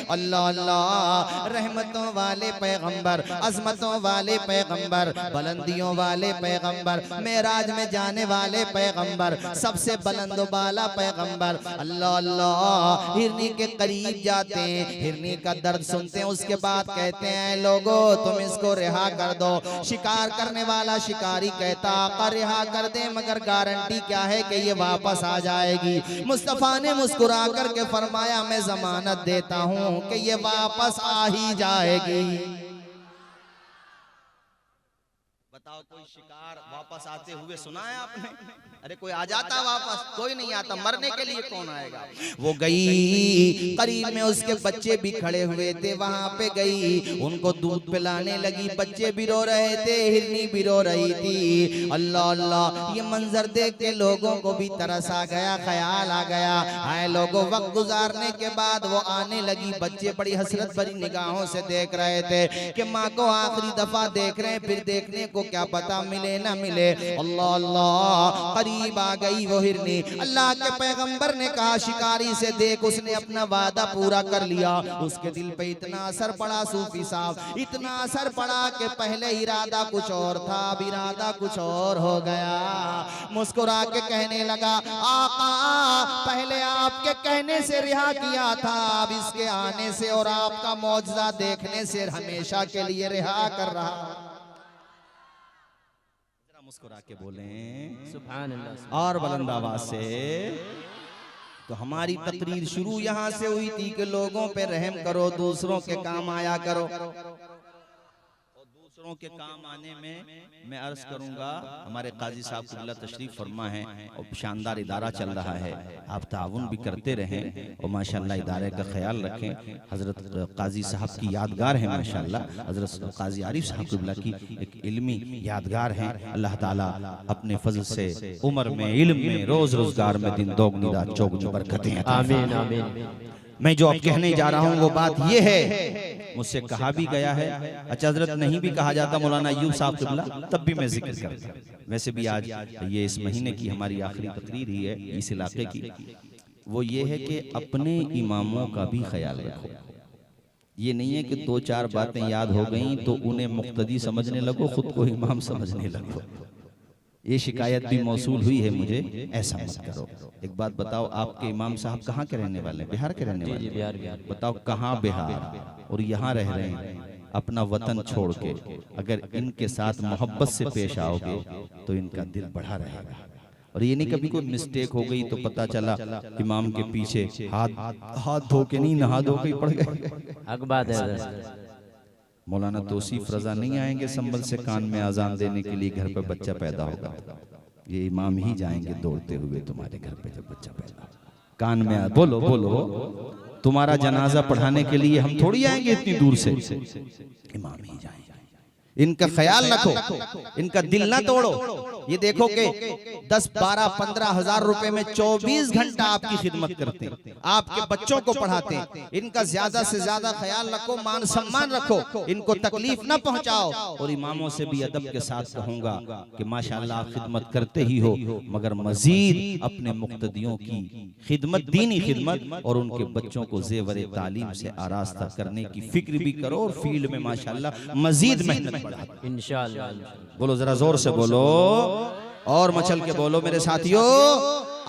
A: अल्लाह अल्लाह, रहमतों वाले पैगंबर, अजमतों वाले पैगंबर, बुलंदियों वाले पैगंबर, मेराज में जाने वाले पैगंबर, सबसे बुलंद बाला पैगंबर। अल्लाह अल्लाह, हिरनी के करीब जाते हैं, हिरनी का दर्द सुनते हैं, उसके बाद कहते हैं, लोगो तुम इसको रिहा कर दो। शिकार करने वाला शिकारी कहता, आका रिहा कर दे, मगर गारंटी क्या है कि ये वापस आ जाएगी? मुस्तफा ने मुस्कुरा करके फरमाया, मैं जमानत देता हूँ कि ये वापस आ ही जाएगी।
C: बताओ, कोई शिकार वापस आते हुए सुना है आपने? अरे कोई आ जाता वापस? कोई नहीं आता। मरने के लिए कौन आएगा?
A: वो गई, करीब में उसके बच्चे भी खड़े हुए थे, वहां पे गई, उनको दूध पिलाने लगी, बच्चे भी रो रहे थे, हिरनी भी रो रही थी। अल्लाह अल्लाह, ये मंजर देख के लोगों को भी तरस आ गया, ख्याल आ गया। आए लोगों, वक्त गुजारने के बाद वो आने लगी, बच्चे बड़ी हसरत भरी निगाहों से देख रहे थे कि माँ को आखिरी दफा देख रहे हैं, फिर देखने को क्या पता मिले ना मिले। अल्लाह अल्लाह, करीब आ गई वो हिरनी। अल्लाह के पैगंबर ने कहा, शिकारी से देख, उसने अपना वादा पूरा कर लिया। उसके दिल पे इतना असर पड़ा सूफी साहब, इतना असर पड़ा कि पहले इरादा कुछ और था, अब इरादा कुछ और हो गया। मुस्कुरा के कहने लगा, आका पहले आपके कहने से रिहा किया था, अब इसके आने से और आपका मौजज़ा देखने से हमेशा के लिए रिहा कर रहा। मुस्कुरा के बोलें
B: सुभान अल्लाह।
A: और बुलंद आवाज से,
C: तो हमारी तकरीर शुरू यहाँ से हुई थी कि लोगों पे रहम करो, दूसरों के काम आया करो। और दूसरों के काम आने में मैं अर्ज करूंगा, हमारे काजी साहब कुल्ला तशरीफ फरमा है और शानदार इदारा चल रहा है, आप ताउन भी करते रहें और माशाल्लाह इदारे का ख्याल रखें। हजरत काजी साहब की यादगार है माशाल्लाह, हजरत काजी आरिफ साहब कुल्ला की एक इल्मी यादगार है। अल्लाह ताला अपने फजल से उम्र में, इल्म में, रोज रोजगार में दिन दोगुनी रात चौगुनी बरकतें अता
B: आमीन आमीन।
C: मैं जो अब कहने जा रहा हूँ वो बात ये है, मुझसे कहा भी गया है, अच्छा हजरत नहीं भी कहा जाता मौलाना अय्यूब साहब किबला, तब भी मैं जिक्र करता। वैसे भी आज ये इस महीने की हमारी आखिरी तकरीर ही है इस इलाके की, वो ये है कि अपने इमामों का भी ख्याल रखो। ये नहीं है कि दो चार बातें याद हो गई तो उन्हें मुक्तदी समझने लगो, खुद को इमाम समझने लगो। ये शिकायत भी मौसूल हुई है मुझे, ऐसा मत करो। एक बात बताओ, आपके इमाम साहब कहाँ के रहने वाले हैं? बिहार के रहने वाले?
B: बिहार।
C: बताओ कहाँ बिहार, और यहाँ रह रहे हैं अपना वतन छोड़ के। अगर इनके साथ मोहब्बत से पेश आओगे तो इनका दिल बढ़ा रहेगा। और ये नहीं कभी कोई मिस्टेक हो गई तो पता चला इमाम के पीछे हाथ धो के नहीं, नहा धो के पड़ गए।
B: हक बात है।
C: मौलाना तौसीफ रजा नहीं आएंगे संभल से कान में अजान देने के लिए, घर पर बच्चा पैदा होगा, ये इमाम ही जाएंगे दौड़ते हुए तुम्हारे घर पे जब बच्चा पैदा होगा। कान में बोलो बोलो, तुम्हारा जनाजा पढ़ाने के लिए हम थोड़ी आएंगे इतनी दूर से, इमाम ही जाएंगे। इनका ख्याल रखो, इनका दिल ना तोड़ो। ये देखो कि 10, 12, 15 हजार रुपए में 24 घंटा आपकी खिदमत करते हैं, आपके बच्चों को पढ़ाते हैं। इनका ज्यादा से ज्यादा ख्याल रखो, मान सम्मान रखो, इनको तकलीफ ना पहुंचाओ। और इमामों से भी अदब के साथ कहूंगा कि माशाल्लाह आप खिदमत करते ही हो, मगर मजीद अपने मुक्तदियों की खिदमत, दीनी खिदमत और उनके बच्चों को जेवर तालीम से आरास्ता करने की फिक्र भी करो और फील्ड में माशाल्लाह मजीद मेहनत बढ़ाओ इंशाअल्लाह। बोलो जरा जोर से बोलो और मचल के बोलो मेरे साथियों।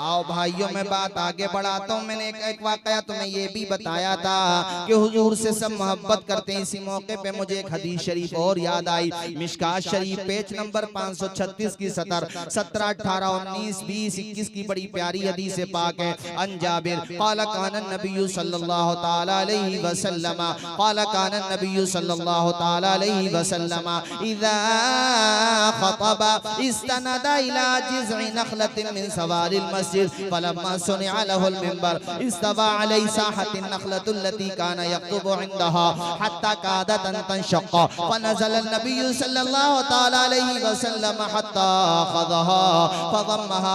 C: आओ भाइयों, मैं बात आगे बढ़ाता हूँ। मैंने एक वाकया तुम्हें ये भी बताया था कि हुजूर से सब मोहब्बत करते हैं। इसी मौके पे मुझे एक हदीस शरीफ और याद आई। मिशकात शरीफ पेज नंबर 536 की 17, 18, 19, 20, 21 की बड़ी प्यारी हदीस पाक है। अन जाबिर क़ाल कान नबी सल्लल्लाहु तआला अलैहि वसल्लम, क़ाल कान नबी सल्लल्लाहु तआला अलैहि वसल्लम इज़ा ख़तबा इस्तनदा इला जिज़इ नख़लतिन मिन सवारिल मस्जिद फलम्मा सुनिअ लहुल मिंबर इस्तवा अलैहि साहतिन नख़लतुल्लती कान यख़्तुबु इंदहा हत्ता कादत अन तनशक़्क़ा फनज़ल अन्नबी सल्लल्लाहु तआला अलैहि वसल्लम हत्ता ख़ज़हा फज़म्महा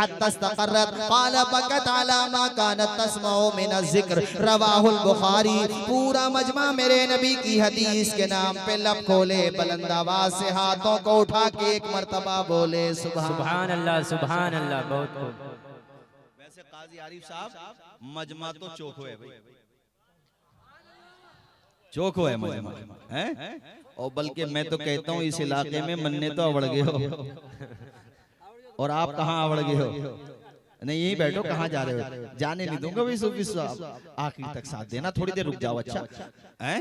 C: हत्ता इस्तक़र्रत क़ाल बकत अला मा कानत तस्मउ मिन अज़्ज़िक्र रवाहुल बुखारी। पूरा मजमा मेरे नबी की हदीस के नाम पे लब खोले, बुलंद आवाज से हाथों को उठा के एक मर्तबा बोले सुभान
B: अल्लाह सुभान अल्लाह। बहुत
C: वैसे काजी आरिफ साहब मजमा तो चोखो है भाई, चोखो है मजमा है। और बल्कि मैं तो कहता हूँ इस इलाके में मन्ने तो अवड़ गए हो और आप कहाँ अवड़ गए हो? नहीं यही बैठो, कहाँ जा रहे हो? जाने नहीं दूंगा भाई सूफी साहब, आखिरी तक साथ देना, थोड़ी देर रुक जाओ। अच्छा हैं?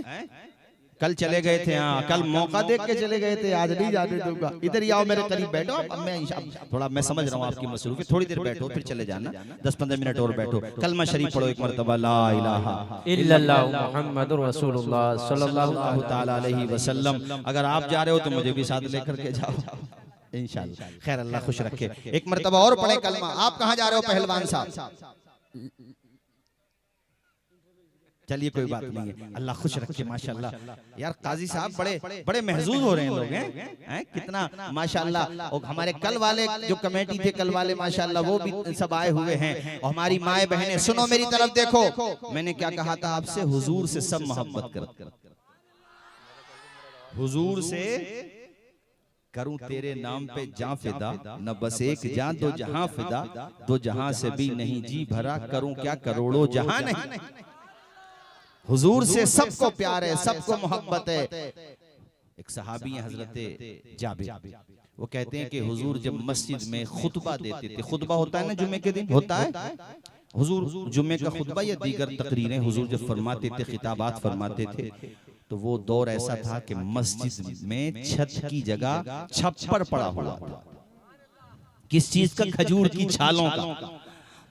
C: कल चले गए थे, हाँ कल मौका देख के चले गए थे, आज नहीं जाने दूंगा। इधर ही आओ मेरे करीब बैठो। अब मैं थोड़ा मैं समझ रहा हूँ आपकी मसरूफी, थोड़ी देर बैठो फिर चले जाना, 10-15 मिनट और बैठो। कलमा शरीफ पढ़ो एक मरतबा, ला इलाहा
B: इल्लल्लाह मुहम्मदुर रसूलुल्लाह सल्लल्लाहु
C: तआला अलैहि वसल्लम। अगर आप जा रहे हो तो मुझे भी साथ लेकर के जाओ इंशाअल्लाह। खैर अल्लाह खुश रखे। एक मरतबा और पढ़े कलमा। आप कहाँ जा रहे हो पहलवान साहब? चलिए कोई बात नहीं है, अल्लाह खुश रखे माशाल्लाह। यार काजी साहब बड़े बड़े महजूज हो रहे हैं लोग हैं कितना माशाल्लाह। और हमारे कल वाले जो कमेटी थे कल वाले माशाल्लाह वो भी सब आए हुए हैं। और हमारी माए बहनें सुनो मेरी तरफ देखो, मैंने क्या कहा था आपसे? हुजूर से सब मोहब्बत करते, हुजूर से करूं तेरे नाम पे जां फिदा, न बस एक जां दो जहां फिदा, दो जहां से भी नहीं जी भरा, करूं क्या करोड़ों जहां नहीं। हुजूर से सबको प्यार है, सबको मोहब्बत है। एक सहाबी है हजरत जाबिर, वो कहते हैं कि हुजूर जब मस्जिद में खुतबा देते थे, खुतबा होता है ना जुम्मे के दिन होता है, हुजूर जुम्मे का खुतबा या दीगर तकरीरें हुजूर जब फरमाते थे, खिताबात फरमाते थे, तो वो दौर ऐसा था कि मस्जिद में छत की जगह छप्पर पड़ा हुआ था।
A: किस चीज का? खजूर की छालों का।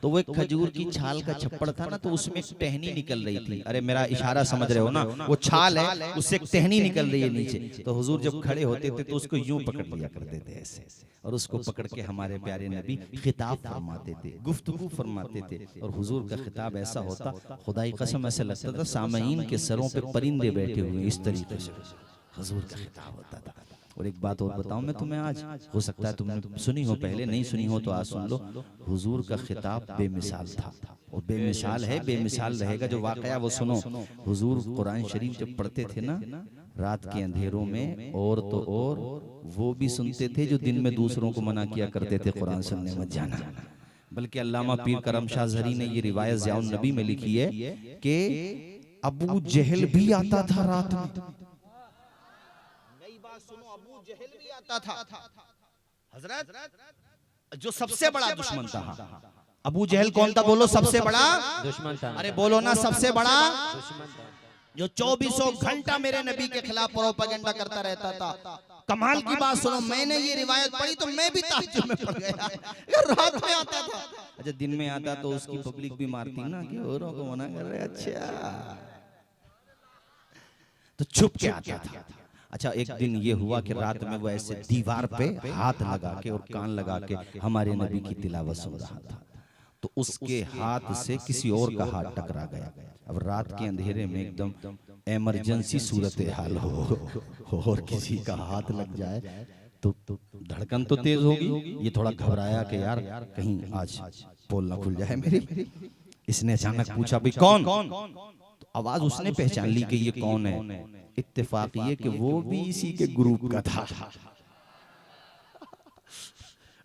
A: तो वो एक खजूर की छाल का छप्पड़ था ना, तो उसमें एक टहनी निकल रही थी। अरे मेरा इशारा समझ रहे हो ना? वो छाल है, उससे एक टहनी निकल रही है नीचे। तो हुजूर जब खड़े होते थे तो उसको यूं पकड़ लिया करते थे ऐसे, और उसको पकड़ के हमारे प्यारे नबी खिताब फरमाते थे, गुफ्तगू फरमाते थे। और हुजूर का खिताब ऐसा होता, खुदाई कसम ऐसे लगता था सामईन के सरों पे परिंदे बैठे हुए, इस तरीके से हुजूर का खिताब होता था। और एक बात और बताऊं मैं तुम्हें, आज हो सकता है तुमने सुनी हो, पहले नहीं सुनी हो तो आज सुन लो। हुजूर का खिताब बेमिसाल था, और बेमिसाल है, बेमिसाल रहेगा। जो वाकया वो सुनो। हुजूर कुरान शरीफ जब पढ़ते थे ना रात के अंधेरों में, और तो और वो भी सुनते थे जो दिन में दूसरों को मना किया करते थे कुरान सुनने मत जाना। बल्कि अल्लामा पीर करम शाह ज़हरी ने ये रिवायत ज़ियाउन नबी में लिखी है कि अबू जहल भी आता था रात में। अबू जहल भी आता था हजरत, जो सबसे बड़ा दुश्मन था। अबू जहल कौन था? बोलो, सबसे बड़ा
B: दुश्मन था।
A: अरे बोलो ना, सबसे बड़ा
B: दुश्मन था,
A: जो 2400 घंटा मेरे नबी के खिलाफ प्रोपेगेंडा करता रहता था। कमाल की बात सुनो, मैंने ये रिवायत पढ़ी तो मैं भी ताज्जुब में पड़ गया। यार रात में आता था। अच्छा दिन में आता तो उसकी पब्लिक भी मारती ना कि औरों को मना कर रहे। अच्छा तो छुप के आता था। अच्छा एक दिन ये हुआ कि रात में वो ऐसे दीवार पे हाथ लगा के और कान लगा के हमारे नबी की तिलावत सुन रहा था। तो उसके हाथ से किसी और का हाथ टकरा गया। अब रात के अंधेरे में एकदम इमरजेंसी सूरत हाल हो और किसी का हाथ लग जाए तो धड़कन तो तेज होगी। ये थोड़ा घबराया कि यार कहीं आज पोल ना खुल जाए मेरी। इसने अचानक पूछा भाई कौन? तो आवाज उसने पहचान ली कि ये कौन है। इत्तेफाक ये कि वो भी इसी के ग्रुप का था,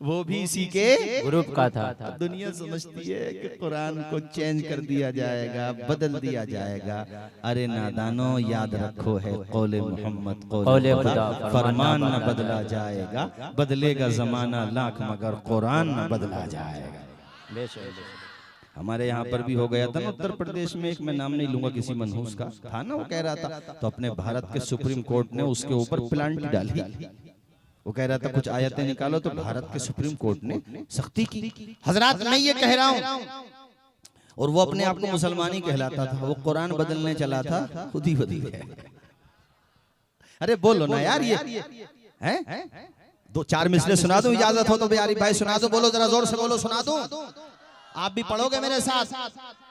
A: वो भी इसी के
B: ग्रुप का था।
A: दुनिया समझती है कि कुरान को चेंज कर दिया जाएगा, बदल दिया जाएगा। अरे नादानो याद रखो है कौले मोहम्मद कौले खुदा, फरमान न बदला जाएगा। बदलेगा जमाना लाख मगर कुरान न बदला जाएगा। हमारे यहाँ पर भी हो गया था ना उत्तर प्रदेश में, एक मैं नाम नहीं लूंगा किसी मनहूस का था ना, वो कह रहा था तो अपने भारत के सुप्रीम कोर्ट ने उसके ऊपर प्लांटी डाली। वो कह रहा था कुछ आयतें निकालो, तो भारत के सुप्रीम कोर्ट ने सख्ती की। हजरात मैं ये कह रहा हूँ, और वो अपने आप को मुसलमानी कहलाता था, वो कुरान बदलने चला था, खुद ही बदल गया। अरे बोलो ना यार, ये हैं? दो चार मिसरे सुना दो, इजाजत हो तो बिहारी भाई सुना दो। बोलो जरा जोर से बोलो, सुना दो। आप भी पढ़ोगे मेरे साथ।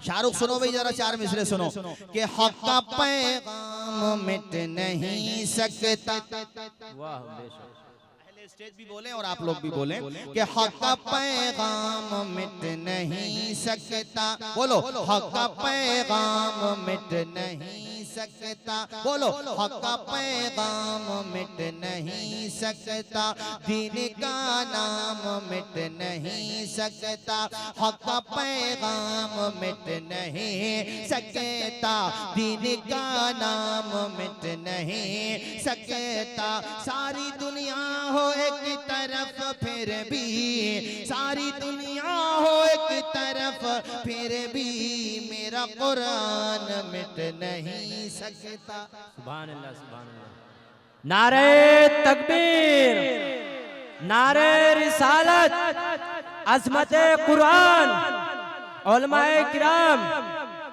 A: शाहरुख सुनो भाई जरा, चार मिसरे सुनो कि हक का पैगाम मिट नहीं सकता।
B: वाह
A: स्टेज भी बोले और आप लोग भी बोले कि हक का पैगाम मिट नहीं सकता। बोलो हक का पैगाम मिट नहीं सकता। बोलो हक का पैगाम मिट नहीं सकता। दीन का नाम मिट नहीं सकता। हक का पैगाम मिट नहीं सकता। दीन का नाम मिट नहीं सकता। सारी दुनिया हो एक तरफ फिर भी, सारी दुनिया हो एक तरफ फिर भी, मेरा कुरान मिट नहीं सकता।
B: सुभान अल्लाह, सुभान अल्लाह। नारे तकबीर, नारे रिसालत, अज़मते कुरान, उलमाए किराम,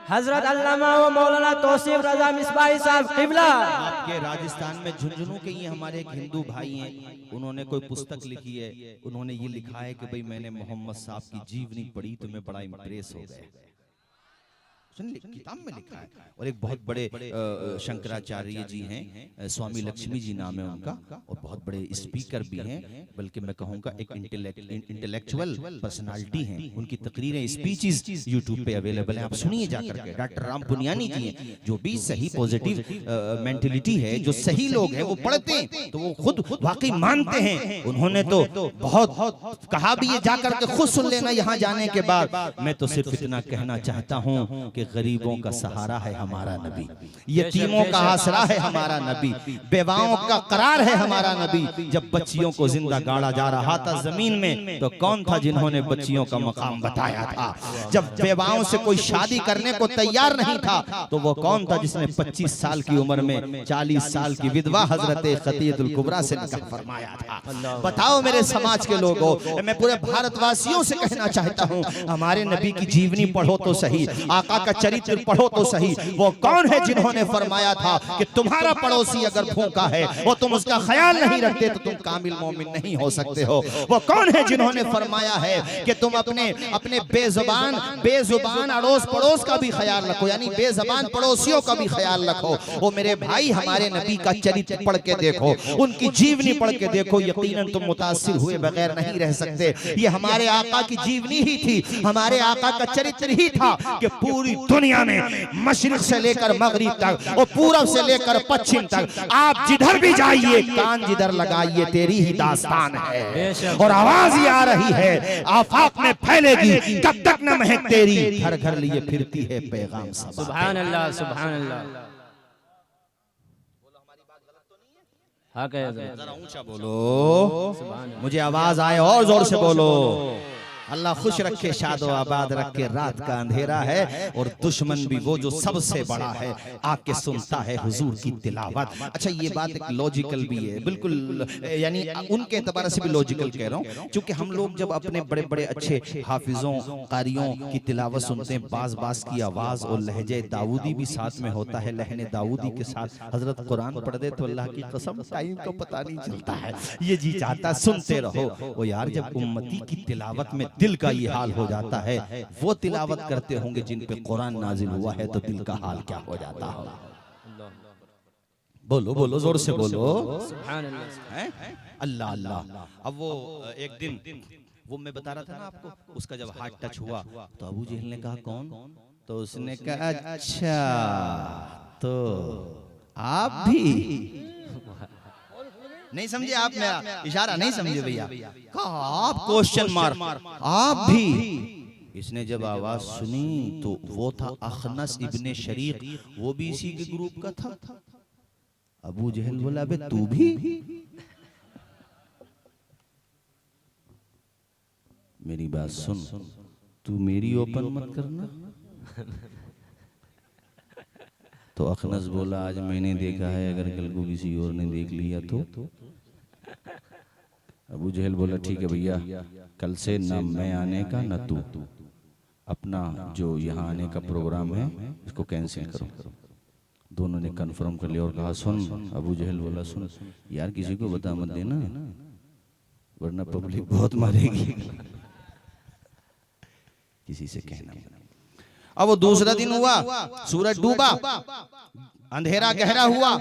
B: हजरत अल्लामा व मौलाना तौसीफ रजा मिसबाही साहब क़िबला।
A: आपके राजस्थान में झुंझुनू के ही हमारे एक हिंदू भाई हैं, उन्होंने कोई पुस्तक लिखी है। उन्होंने ये लिखा है कि भाई मैंने मोहम्मद साहब की जीवनी पढ़ी तो मैं बड़ा इम्प्रेस हो गया। किताब में लिखा है। और एक बहुत बड़े शंकराचार्य जी हैं, स्वामी लक्ष्मी जी नाम है उनका, और बहुत बड़े स्पीकर भी हैं, बल्कि मैं कहूँगा एक इंटेलेक्चुअल पर्सनालिटी हैं। उनकी तकरीरें, स्पीचेस यूट्यूब पे अवेलेबल हैं, आप सुनिए जाकर के। डॉक्टर राम पुनियानी जी हैं, जो भी सही पॉजिटिव मेंटलिटी है, जो सही लोग हैं वो पढ़ते हैं तो वो खुद वाकई मानते हैं। उन्होंने तो बहुत कहा भी है, जाकर के खुद सुन लेना यहाँ जाने के बाद। मैं तो सिर्फ इतना कहना चाहता हूँ कि
C: कि गरीबों का सहारा है हमारा नबी, यतीमों का आसरा है हमारा नबी, बेवाओं का करार है हमारा नबी। जब बच्चियों को जिंदा गाड़ा जा रहा था जमीन में तो कौन था जिन्होंने बच्चियों का मकाम बताया था? जब बेवाओं से कोई शादी करने को तैयार नहीं था तो वो कौन था जिसने 25 साल की उम्र में 40 साल की विधवा हजरत खतीजुल कुबरा से निकाह फरमाया था? बताओ मेरे समाज के लोगों, मैं पूरे भारतवासियों से कहना चाहता हूँ, हमारे नबी की जीवनी पढ़ो तो सही, आका का चरित्र पढ़ो तो सही। वो कौन है जिन्होंने फरमाया था कि तुम्हारा पड़ोसी अगर भूखा है वो तुम उसका ख्याल नहीं रखते तो तुम कामिल मोमिन नहीं हो सकते हो? वो कौन है जिन्होंने फरमाया है कि तुम अपने बेजुबान अड़ोस पड़ोस का भी ख्याल रखो, यानी बेजुबान पड़ोसियों का भी ख्याल रखो? वो मेरे भाई हमारे नबी का चरित्र पढ़ के देखो, उनकी जीवनी पढ़ के देखो, यकीनन तुम मुतासिर हुए बगैर नहीं रह सकते। ये हमारे आका की जीवनी ही थी, हमारे आका का चरित्र ही था कि पूरी दुनिया में मशरिक से लेकर मगरिब तक और पूरब से लेकर पश्चिम तक आप जिधर भी जाइए कान जिधर लगाइए तेरी ही दास्तान है और आवाज ही आ रही है, आफाक में फैलेगी कब तक न महक तेरी, घर घर लिए फिरती है पैगाम।
B: सुभान अल्लाह, सुभान अल्लाह। हाँ
C: जरा ऊंचा बोलो, मुझे आवाज आए और जोर से बोलो। अल्लाह खुश रखे, शादो आबाद रखे। रात का अंधेरा है और दुश्मन भी वो जो सबसे बड़ा है आके सुनता है हुजूर की तिलावत। अच्छा ये बात एक लॉजिकल भी है, बिल्कुल, यानी उनके एतबार से भी लॉजिकल कह रहा हूँ, क्योंकि हम लोग जब अपने बड़े बड़े अच्छे हाफिजों कारियों की तिलावत सुनते हैं, बाज की आवाज और लहजे दाऊदी भी साथ में होता है, लहने दाऊदी के साथ हजरत कुरान पढ़ दे तो अल्लाह की कसम टाइम को पता नहीं चलता है। ये जी चाहता सुनते रहो। वो यार जब उम्मती की तिलावत में दिल का ये हाल हो जाता है, वो तिलावत करते होंगे जिन पे कुरान नाजिल हुआ है, तो दिल का हाल क्या हो जाता होगा? बोलो बोलो, जोर से बोलो। अल्लाह अल्लाह। अब वो एक दिन वो मैं बता रहा था ना आपको, उसका जब हार्ट टच हुआ तो अबू जहल ने कहा कौन? तो उसने कहा अच्छा तो आप भी नहीं समझे? आप मेरा इशारा नहीं समझे भैया? कहा आप क्वेश्चन मार्क, आप भी। इसने जब आवाज सुनी तो वो था अखनस इब्ने शरीक, वो भी इसी के ग्रुप का था। अबू जहल बोला बे तू भी? मेरी बात सुन, तू मेरी ओपन मत करना। तो अखनस बोला आज मैंने देखा है, अगर कल को किसी और ने देख लिया तो? अबू जहल बोला ठीक है भैया, कल से न मैं आने का न तू, अपना जो यहाँ आने का प्रोग्राम है इसको कैंसिल करो। दोनों ने कंफर्म कर लिया और कहा सुन। अबू जहल बोला सुन यार, किसी को बता मत देना वरना पब्लिक बहुत मारेगी, किसी से कहना मत। अब वो दूसरा दिन हुआ, सूरज डूबा, अंधेरा गहरा हुआ।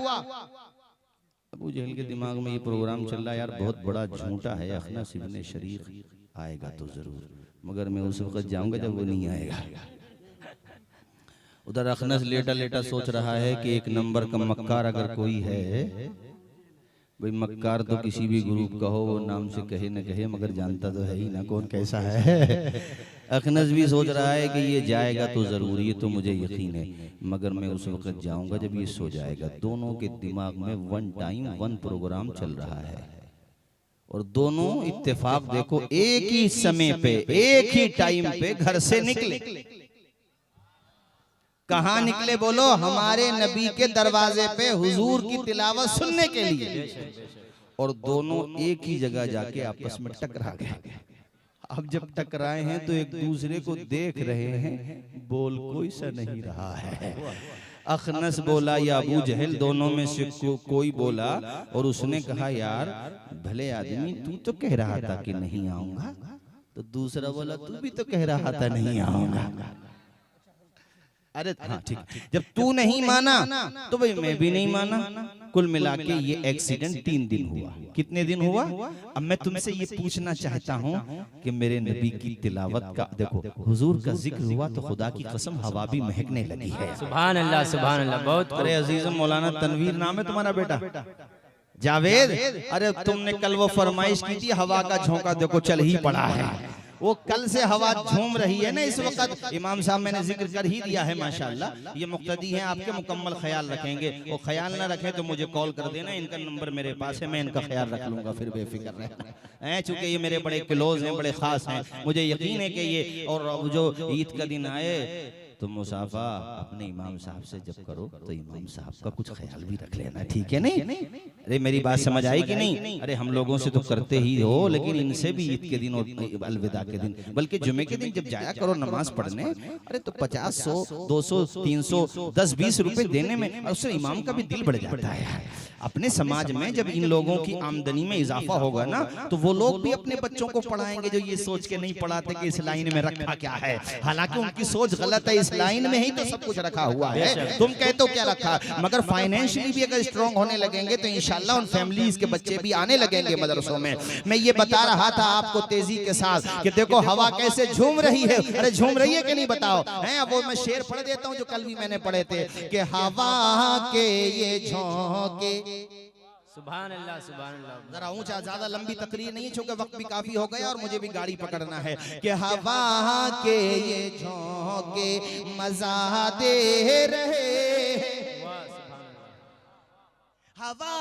C: अबू जहल के दिमाग में ये प्रोग्राम चल रहा है, यार बहुत बड़ा झूठा है, अखनस इब्ने शरीक आएगा तो जरूर, मगर मैं उस वक्त जाऊंगा जब वो नहीं आएगा। उधर अखनस लेटा लेटा सोच रहा है कि एक नंबर का मक्कार अगर कोई है, भाई मक्कार तो किसी भी ग्रुप का हो, वो नाम से कहे न कहे मगर जानता तो है ही ना कौन कैसा है। अखनस भी सोच रहा है कि ये जाएगा तो जरूर, ये तो मुझे यकीन है, मगर मैं उस वक्त जाऊंगा जब ये सो जाएगा। दोनों के दिमाग में वन टाइम वन प्रोग्राम चल रहा है और दोनों इत्तेफाक देखो एक ही समय पे एक ही टाइम पे घर से निकले। कहाँ निकले बोलो? हमारे नबी के दरवाजे पे हुजूर की तिलावत सुनने के लिए, और दोनों एक ही जगह जाके आपस में टकरा गए। अब जब टकराए हैं तो एक दूसरे को देख रहे हैं, बोल कोई सा नहीं रहा है। अखनस बोला या अबू जहल, दोनों में से कोई बोला, और उसने कहा यार भले आदमी तू तो कह रहा था कि नहीं आऊंगा, तो दूसरा बोला तू भी तो कह रहा था नहीं आऊंगा। अरे हाँ ठीक, जब तू नहीं माना तो भाई मैं भी नहीं माना। कुल मिला के ये एक्सीडेंट 3 दिन हुआ। कितने दिन हुआ? अब मैं तुमसे ये पूछना चाहता हूँ कि मेरे नबी की तिलावत का देखो, हुजूर का जिक्र हुआ तो खुदा की कसम हवा भी महकने लगी है।
B: सुभान अल्लाह, सुभान अल्लाह। बहुत
C: अरे अजीजम मौलाना तनवीर नाम है तुम्हारा बेटा, जावेद, अरे तुमने कल वो फरमाइश की थी हवा का झोंका देखो चल ही पड़ा है। वो कल से हवा झूम रही है ना इस वक्त। इमाम साहब मैंने जिक्र कर ही दिया है माशाल्लाह, ये मुक्तदी हैं आपके, मुकम्मल ख्याल रखेंगे। वो ख्याल ना रखें तो मुझे कॉल कर देना, इनका नंबर मेरे पास है, मैं इनका ख्याल रख लूंगा, फिर बेफिक्र रहना। चूंकि ये मेरे बड़े क्लोज हैं, बड़े खास हैं, मुझे यकीन है कि ये, और जो ईद का दिन आए तो मुसाफा अपने इमाम साहब से जब करो तो इमाम साहब का कुछ ख्याल भी रख लेना, ठीक है नहीं? अरे मेरी बात समझ आई कि नहीं? अरे हम लोगों से तो करते ही हो, लेकिन इनसे भी ईद के दिन और अलविदा के दिन, बल्कि जुमे के दिन जब जाया करो नमाज पढ़ने, अरे तो 50, 100, 200, 300, 10, 20 रुपए देने में उससे इमाम का भी दिल बढ़ जाता है। अपने समाज में जब इन लोगों की आमदनी में इजाफा होगा ना, तो वो लोग भी अपने बच्चों को पढ़ाएंगे जो ये सोच के नहीं पढ़ाते कि इस लाइन में रखा क्या है। हालांकि उनकी सोच गलत है, इस लाइन में ही तो सब कुछ रखा हुआ है, तुम कहते हो क्या रखा। मगर फाइनेंशियली भी अगर स्ट्रांग होने लगेंगे तो इंशाल्लाह उन फैमिलीज के बच्चे भी आने लगेंगे मदरसों में। मैं ये बता रहा था आपको तेजी के साथ कि देखो हवा कैसे झूम रही है। अरे झूम रही है कि नहीं बताओ? है वो मैं शेर पढ़ देता हूँ जो कल भी मैंने पढ़े थे कि हवा के ये झोंके,
B: सुभान अल्लाह सुभान अल्लाह।
C: जरा ऊंचा, ज्यादा लंबी तकरीर नहीं है क्योंकि वक्त भी काफी हो गया और मुझे भी गाड़ी पकड़ना है। कि हवा के ये झोंके मजा दे रहे, हवा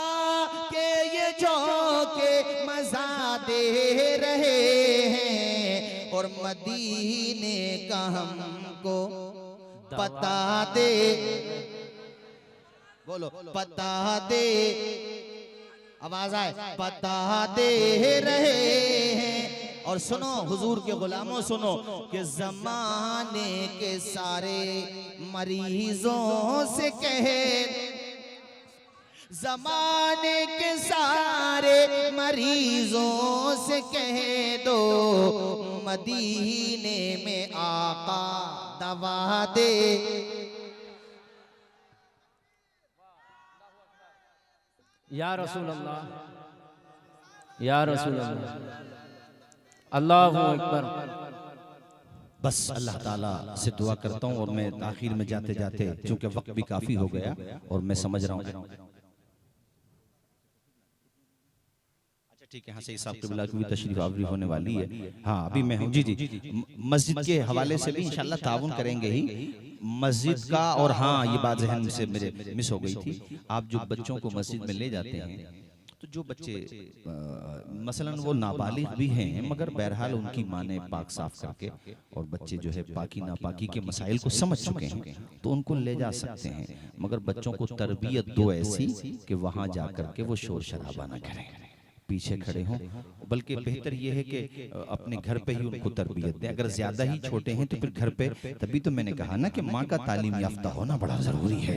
C: के ये झोंके मजा दे रहे हैं, और मदीने का हमको पता दे, बोलो पता दे, आवाज आए, पता दे रहे हैं। और सुनो हुजूर के गुलामों, सुनो कि जमाने के सारे मरीजों से कहे, जमाने के सारे मरीजों से कह दो, मदीने में आका दवा दे।
B: या रसूल अल्लाह, या रसूल अल्लाह, अल्लाहु अकबर।
C: बस अल्लाह ताला से दुआ करता हूँ, और मैं आखिर में जाते जाते चूंकि वक्त भी काफी हो गया और मैं समझ रहा हूँ, अच्छा ठीक है, यहाँ से हिसाब किबला की भी तशरीफ आवरी होने वाली है। हाँ अभी मैं हूँ, जी मस्जिद के हवाले से भी इंशाल्लाह ताउन करेंगे ही मस्जिद का। और हाँ ये बात जहन से मेरे मिस हो गई थी, आप जो बच्चों को मस्जिद में ले जाते हैं तो जो बच्चे मसलन वो नाबालिग भी हैं, मगर बहरहाल उनकी माँ ने पाक साफ करके, और बच्चे जो है पाकी नापाकी के मसाइल को समझ चुके हैं तो उनको ले जा सकते हैं। मगर बच्चों को तरबियत दो ऐसी कि वहाँ जा कर के वो शोर शराबा ना करें, पीछे खड़े हों, बल्कि बेहतर ये है कि अपने घर पे ही उनको तरबियत दें। अगर ज्यादा ही छोटे हैं तो फिर घर पे, तभी तो मैंने कहा ना कि माँ का तालीम याफ्ता होना बड़ा जरूरी है,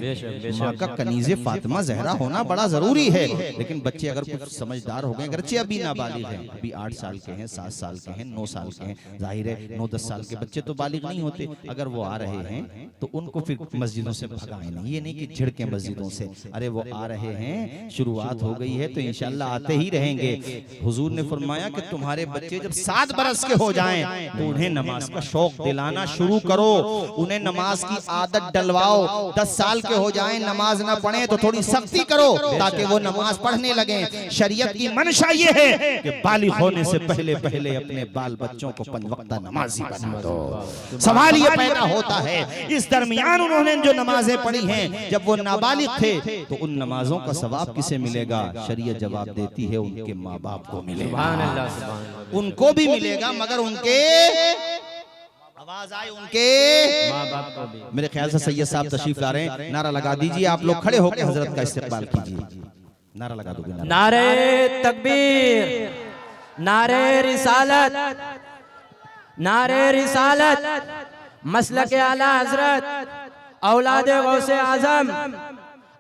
C: माँ का कनीज़े फातिमा जहरा होना बड़ा जरूरी है। लेकिन बच्चे अगर कुछ समझदार हो गए, अगरचे अभी नाबालिग हैं, अभी 8 साल के हैं, 7 साल के हैं, 9 साल के हैं, जाहिर है 9-10 साल के बच्चे तो बालिग नहीं होते, अगर वो आ रहे हैं तो उनको फिर मस्जिदों से भगाएं नहीं। ये नहीं कि झिड़के मस्जिदों से, अरे वो आ रहे हैं, शुरुआत हो गई है तो इंशाल्लाह आते ही रहेंगे। हुजूर ने फरमाया कि तुम्हारे बच्चे जब 7 बरस के हो जाएं तो उन्हें नमाज का शौक दिलाना शुरू करो, उन्हें नमाज की आदत डलवाओ। 10 साल के हो जाएं नमाज ना पढ़ें तो थोड़ी सख्ती करो ताकि वो नमाज पढ़ने लगे। शरीयत की मंशा ये है कि बालिग होने से पहले पहले अपने बाल बच्चों को 5 वक्ता नमाजी बना दो। सवाल ये पैदा होता है, इस दरमियान उन्होंने जो नमाजें पढ़ी हैं जब वो नाबालिग थे तो उन नमाजों का सवाब किसे मिलेगा? शरीयत जवाब देती है उनके माँ बाप को मिलेगा, उनको भी मिलेगा, मगर उनके, आवाज आए, उनके
B: माँ बाप को भी।
C: मेरे ख्याल से सैयद साहब तशरीफ ला रहे हैं, नारा लगा दीजिए। आप लोग खड़े होकर हजरत का इस्तकबाल कीजिए, नारा लगा दोगे?
B: नारे तकबीर, नारे रिसालत, नारे रिसालत, मसलक आला हजरत, औलादे गौसे आजम,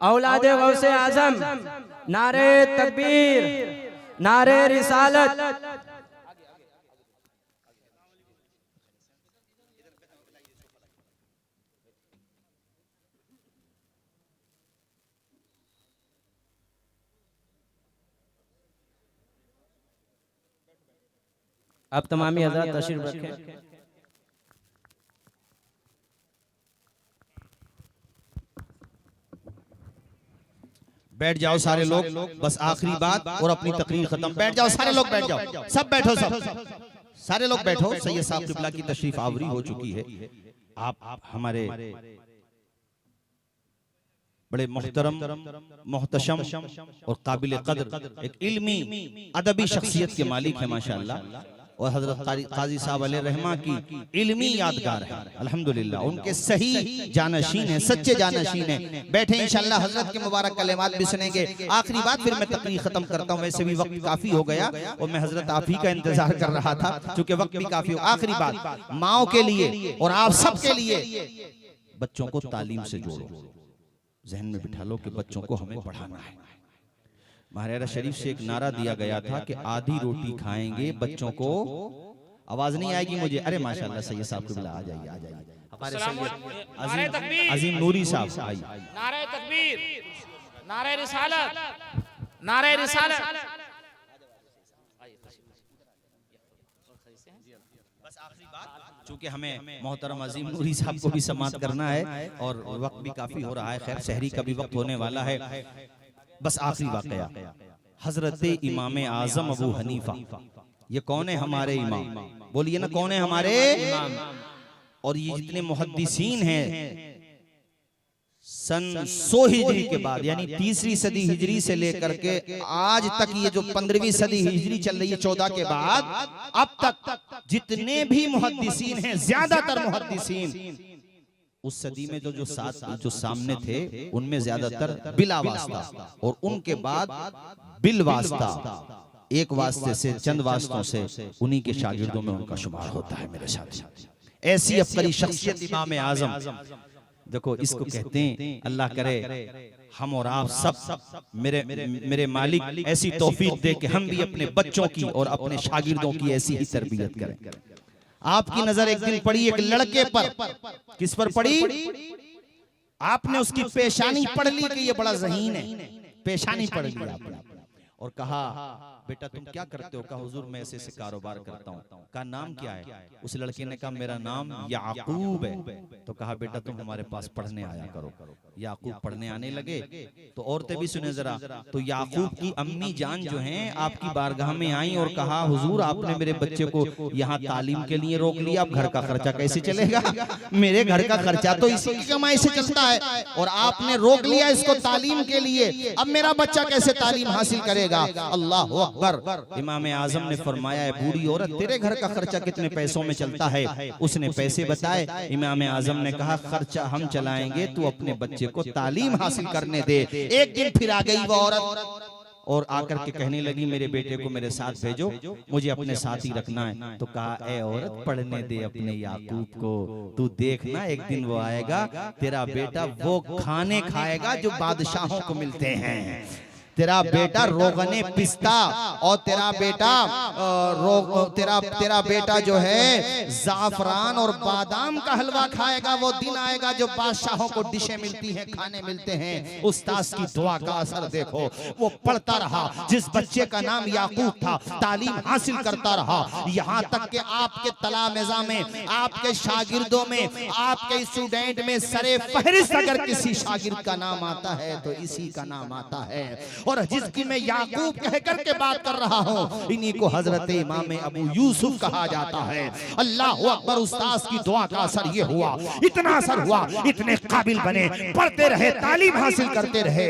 B: औलादे गौसे आजम, नारे तकबीर, नारे रिसालत। अब तमामी हज़रात तशरीफ रखें।
C: बैठ जाओ सारे लोग, बस आखिरी बात और अपनी तकरीर खत्म। बैठ जाओ सारे लोग, बैठ जाओ, सब बैठो, सब सारे लोग बैठो, सैयद साहब किबला की तशरीफ आवरी हो चुकी है। आप हमारे बड़े मुहतरम, मोहतशम और काबिल कदर एक इल्मी अदबी शख्सियत के मालिक है माशाअल्लाह, और हजरत काजी साहब अलैहि रहमा की इल्मी यादगार है अल्हम्दुलिल्लाह। उनके सही जानशीन है, सच्चे जानशीन है। बैठे इंशाअल्लाह हजरत के मुबारक कलेमात भी सुनेंगे। आखिरी बात फिर मैं तकरीर खत्म करता हूँ, वैसे भी वक्त काफी हो गया और मैं हजरत आप ही का इंतजार कर रहा था, चूंकि वक्त भी काफी हो। आखिरी बात माओ के लिए और आप सब के लिए, बच्चों को तालीम से जोड़ो, जहन में बिठा लो कि बच्चों को हमें पढ़ाना है। महाराजा शरीफ से एक नारा दिया गया था कि आधी रोटी खाएंगे बच्चों को, आवाज नहीं आएगी मुझे, अरे माशाल्लाह सैयद साहब को बुला, आ जाइए आ जाइए, हमारे सैयद अजीम नूरी साहब आइए।
D: नारे तकबीर, नारे रिसालत, नारे रिसालत।
C: चूंकि हमें मोहतरम अजीम नूरी साहब को भी समात करना है और वक्त भी काफी हो रहा है, खैर शहरी का भी वक्त होने वाला है। बस आखिरी वाकया, हजरत इमाम आजम अबू हनीफा, ये कौन है हमारे इमाम, बोलिए ना कौन है हमारे इमाम। और ये जितने मुहद्दिसीन हैं सन 100 हिजरी के बाद, यानी 3री सदी हिजरी से लेकर के आज तक, ये जो 15वीं सदी हिजरी चल रही है 14 के बाद, अब तक जितने भी मुहद्दिसीन हैं, ज्यादातर मुहद्दिसीन उस सदी में जो सामने थे उनमें ज्यादातर बिला वास्ता, और उनके बाद बिल वास्ता, एक वास्ते से, चंद वास्तों से, उन्हीं के शागिर्दों में उनका शुमार होता है मेरे साथ। ऐसी अफकरी शख्सियत इमाम आजम, देखो इसको कहते हैं, अल्लाह करे हम और आप सब मेरे मालिक ऐसी तौफीक दे कि हम भी अपने बच्चों की और अपने शागिर्दों की ऐसी ही तरबियत करें। आपकी नजर एक दिन पड़ी एक लड़के पर, किस पर पड़ी? आपने उसकी पेशानी पढ़ ली कि ये बड़ा ज़हीन है, पेशानी पढ़ ली आपने और कहा बेटा तुम क्या करते हो? कहा हुजूर मैं ऐसे ऐसे कारोबार करता हूँ। कहा नाम क्या है? उस लड़के ने कहा मेरा नाम याकूब है। तो कहा बेटा तुम हमारे पास पढ़ने आया करो। याकूब पढ़ने आने लगे तो औरतें भी सुने जरा। तो याकूब की अम्मी जान जो हैं आपकी बारगाह में आई और कहा हुजूर आपने मेरे बच्चे को यहाँ तालीम के लिए रोक लिया, अब घर का खर्चा कैसे चलेगा? मेरे घर का खर्चा तो इसी की कमाई से चलता है और आपने रोक लिया इसको तालीम के लिए, अब मेरा बच्चा कैसे तालीम हासिल करेगा? अल्लाह अकबर। इमाम आजम ने फरमाया है बूढ़ी औरत तेरे घर का खर्चा कितने पैसों में चलता है? उसने पैसे बताए। इमाम आजम ने कहा खर्चा हम चलाएंगे, तू अपने बच्चे को तालीम हासिल करने दे। एक दिन फिर आ गई वो औरत और आकर के कहने लगी मेरे बेटे को मेरे साथ भेजो, मुझे अपने साथ ही रखना है। तो कहा ए औरत पढ़ने दे अपने याकूब को, तू देखना एक दिन वो आएगा तेरा बेटा वो खाने खाएगा जो बादशाहों को मिलते हैं। तेरा बेटा रोगने पिस्ता और तेरा बेटा जो है जाफरान और बादाम का हलवा खाएगा। वो दिन आएगा जो बादशाहों को डिशें मिलती हैं, खाने मिलते हैं। उस्ताद की दुआ का असर देखो, वो पढ़ता रहा। जिस बच्चे का नाम याकूब था तालीम हासिल करता रहा, यहाँ तक कि आपके तलामिज़ा में, आपके शागिर्दों में, आपके स्टूडेंट में सरे फहरिस्त अगर किसी शागिर्द का नाम आता है तो इसी का नाम आता है। और जिसकी मैं याकूब कहकर के बात कर रहा हूँ इन्हीं को हजरत इमाम अबू यूसुफ कहा जाता है। अल्लाह अकबर। उस्ताद की दुआ का असर ये हुआ, इतना असर हुआ, इतने काबिल बने, पढ़ते रहे, तालीम हासिल करते रहे।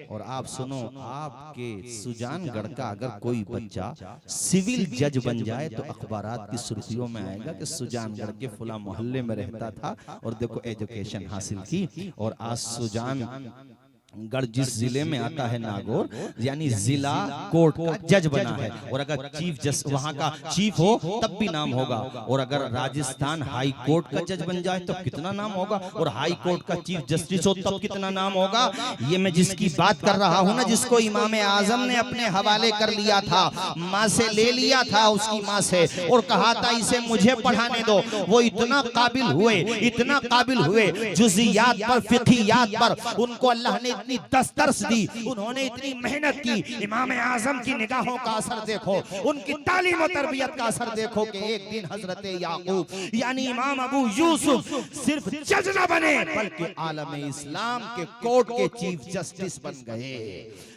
C: और आप सुनो, आपके सुजानगढ़ का अगर कोई बच्चा सिविल जज बन जाए तो अखबारात की सुर्खियों में आएगा कि सुजानगढ़ के फुला मोहल्ले में रहता था और देखो एजुकेशन हासिल की। और आज सुजानगढ़ जिस जिले में आता है नागौर, यानी जिला कोर्ट का जज बना है। और अगर चीफ जस्ट वहां का चीफ हो तब भी नाम होगा। और अगर राजस्थान हाई कोर्ट का जज बन जाए तब कितना नाम होगा, और हाई कोर्ट का चीफ जस्टिस हो तब कितना नाम होगा। ये मैं जिसकी बात कर रहा हूं ना, जिसको इमाम आजम ने अपने हवाले कर लिया था, माँ से ले लिया था, उसकी माँ से, और कहा था इसे मुझे पढ़ाने दो। वो इतना काबिल हुए, इतना काबिल हुए, जुज़ियात पर, फिक़हियात पर उनको अल्लाह ने इतनी दस्तरस दी, उन्होंने इतनी मेहनत की। इमाम आजम की निगाहों का असर देखो, उनकी तालीम और तरबियत का असर देखो कि एक दिन हजरत याकूब यानी इमाम अबू यूसुफ सिर्फ जज न बने बल्कि आलम इस्लाम के कोर्ट के चीफ जस्टिस बन गए।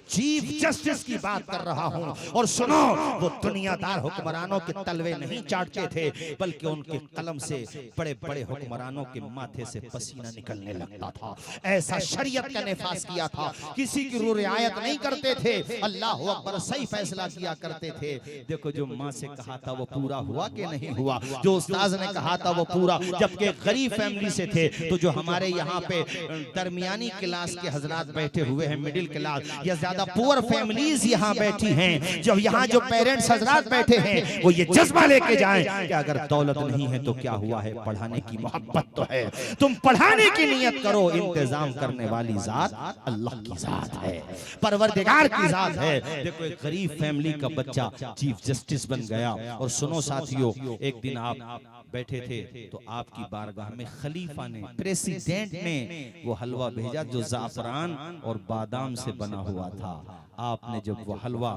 C: चीफ जस्टिस की बात कर रहा हूं। और सुनो, वो दुनियादार हुक्मरानों के तलवे नहीं चाटते थे बल्कि उनके कलम से बड़े बड़े हुक्मरानों के माथे से पसीना निकलने लगता था। ऐसा शरीयत का निफाज किया था, किसी की रू रियायत नहीं करते थे, अल्लाह अकबर सही फैसला किया करते थे। देखो, जो माँ से कहा था वो पूरा हुआ कि नहीं हुआ, जो उस्ताद ने कहा था वो पूरा। जबकि गरीब फैमिली से थे, तो जो हमारे यहाँ पे दरमियानी क्लास के हजरात बैठे हुए हैं, मिडिल क्लास या पुअर फैमिलीज यहाँ बैठी हैं, जब यहाँ जो पेरेंट्स हजरात बैठे हैं वो ये जज्बा लेके जाएं कि अगर दौलत नहीं है तो क्या हुआ है, पढ़ाने की मोहब्बत तो है, तुम पढ़ाने की नियत करो। इंतजाम करने वाली जात अल्लाह की जात है, परवरदिगार की जात है। देखो, एक गरीब फैमिली का बच्चा चीफ जस्टिस बन गया। और सुनो साथियों, एक दिन आप बैठे थे तो आपकी बारगाह में खलीफा ने, प्रेसिडेंट ने वो हलवा भेजा जो जाफरान और बादाम से बना हुआ था। आपने जब वो हलवा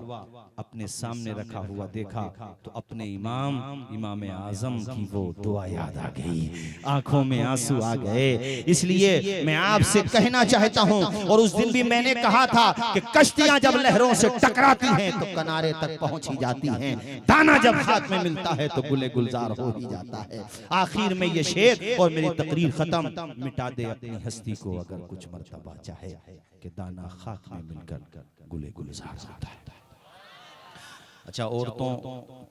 C: अपने सामने रखा हुआ देखा तो अपने इमाम आजम की वो दुआ याद आ गई, आंखों में आंसू आ गए। इसलिए मैं आपसे कहना चाहता हूं, और उस दिन भी मैंने कहा था कि कश्तियां जब लहरों से टकराती हैं तो किनारे तक पहुंच ही जाती हैं, दाना जब हाथ में मिलता है तो गुले गुलजार हो ही जाता है। आखिर में ये शेर और मेरी तकरीर खत्म, मिटा दे अपनी हस्ती को अगर कुछ मर्तबा चाहे कि दाना खाक में मिलकर गुले गुलजार होता है। अच्छा, औरतों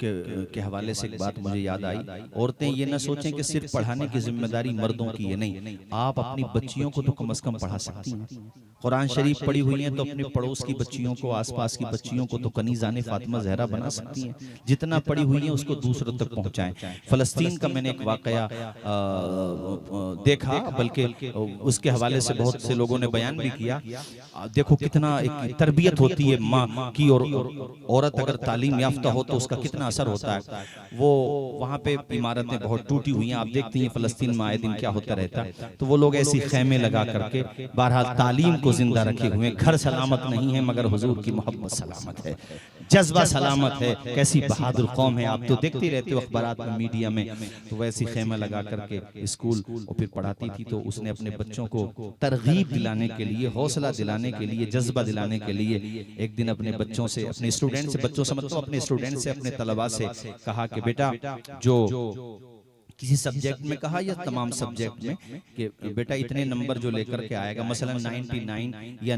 C: के हवाले से एक बात मुझे याद आई। औरतें ये न सोचें कि सिर्फ पढ़ाने की जिम्मेदारी मर्दों की है, नहीं, आप अपनी बच्चियों को तो कम से कम पढ़ा सकती हैं। कुरान शरीफ पढ़ी हुई है तो अपने पड़ोस की बच्चियों को, आसपास की बच्चियों को तो कनीज़ाने फातिमा ज़हरा बना सकती हैं। जितना पढ़ी हुई है उसको दूसरों तक पहुंचाएं। फ़लस्तीन का मैंने एक वाकया देखा, बल्कि उसके हवाले से बहुत से लोगों ने बयान भी किया। देखो कितना एक तरबियत होती है माँ की, और औरत अगर तालीम याफ्ता हो तो उसका कितना असर होता है। वो वहाँ पे इमारतें बहुत टूटी हुई हैं, आप देखती हैं फ़लस्तीन में आए दिन क्या होता रहता है। तो वो लोग ऐसी खेमे लगा करके बहरहाल तालीम को जिंदा रखे हुए। घर सलामत नहीं है मगर हुजूर की मोहब्बत सलामत है, जज्बा सलामत है। कैसी बहादुर कौम है, आप तो देखते रहते हो अखबारात में, मीडिया में। तो वैसी खेमा लगा करके स्कूल और फिर पढ़ाती थी। तो उसने अपने बच्चों को तरगीब दिलाने के लिए, हौसला दिलाने के लिए, जज्बा दिलाने के लिए एक दिन अपने बच्चों से, अपने स्टूडेंट से, बच्चों से मतलब अपने स्टूडेंट से, अपने तलबा से कहा कि बेटा, जो किसी सब्जेक्ट में कहा या तमाम सब्जेक्ट में, कि बेटा इतने नंबर जो लेकर के आएगा, मसलन 99 या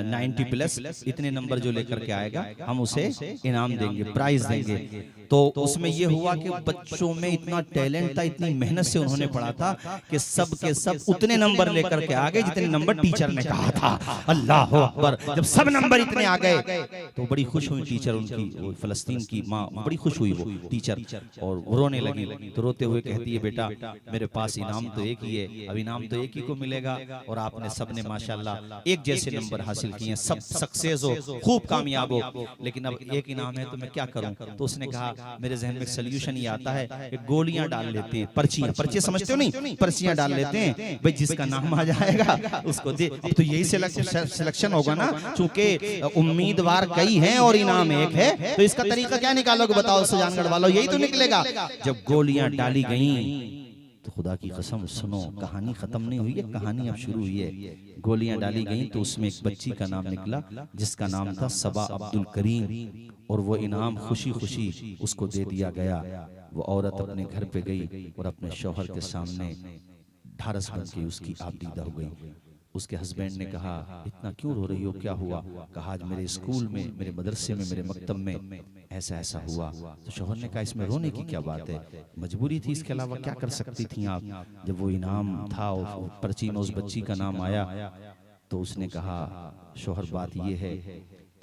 C: 90 प्लस इतने नंबर जो लेकर के आएगा हम उसे इनाम देंगे, प्राइज देंगे। तो उसमें यह हुआ कि बच्चों में इतना टैलेंट था, इतनी मेहनत से उन्होंने पढ़ा था कि सब के सब उतने नंबर लेकर के आ गए जितने नंबर टीचर ने कहा था। अल्लाह अकबर! जब सब नंबर इतने आ गए तो बड़ी खुश हुई टीचर, उनकी फ़लस्तीन की माँ बड़ी खुश हुई वो टीचर, और रोने लगी। तो रोते हुए कहती है, बेटा मेरे पास इनाम तो एक ही है, अब इनाम तो एक ही को मिलेगा, और आपने सबने माशाल्लाह एक जैसे नंबर हासिल किए हैं, सब सक्सेस हो, खूब कामयाब हो, लेकिन अब एक इनाम है तो मैं क्या करूं? तो उसने कहा, मेरे जहन में सल्यूशन ये आता है कि गोलियां डाल लेते हैं, पर्चियां समझते हो नहीं, पर्चियां डाल लेते हैं भाई, जिसका नाम आ जाएगा उसको दे। अब तो यही सिलेक्शन होगा ना, चूंकि उम्मीदवार कई हैं और इनाम एक है, तो इसका तरीका क्या निकालोगे बताओ सुजानगढ़ वालों? यही तो निकलेगा। जब गोलियां डाली गई तो खुदा की कसम सुनो, कहानी खत्म नहीं हुई है, कहानी अब शुरू हुई है। गोलियां डाली गई तो उसमें एक बच्ची का नाम निकला जिसका नाम था सबा अब्दुल करीम, और वो इनाम खुशी खुशी उसको दे दिया गया। वो औरत अपने घर पे गई और अपने शौहर के सामने ढारस बन के उसकी आबदीदा हो गई। उसके हस्बैंड ने कहा, इतना क्यों रो रही हो, क्या हुआ? कहा, आज मेरे स्कूल में, मेरे मदरसे में, मेरे मकतब में ऐसा ऐसा हुआ। तो शौहर ने कहा, इसमें रोने की क्या बात है, मजबूरी थी, इसके अलावा क्या कर सकती थी आप? जब वो इनाम था और पर्ची में उस बच्ची का नाम आया तो उसने कहा, शौहर बात ये है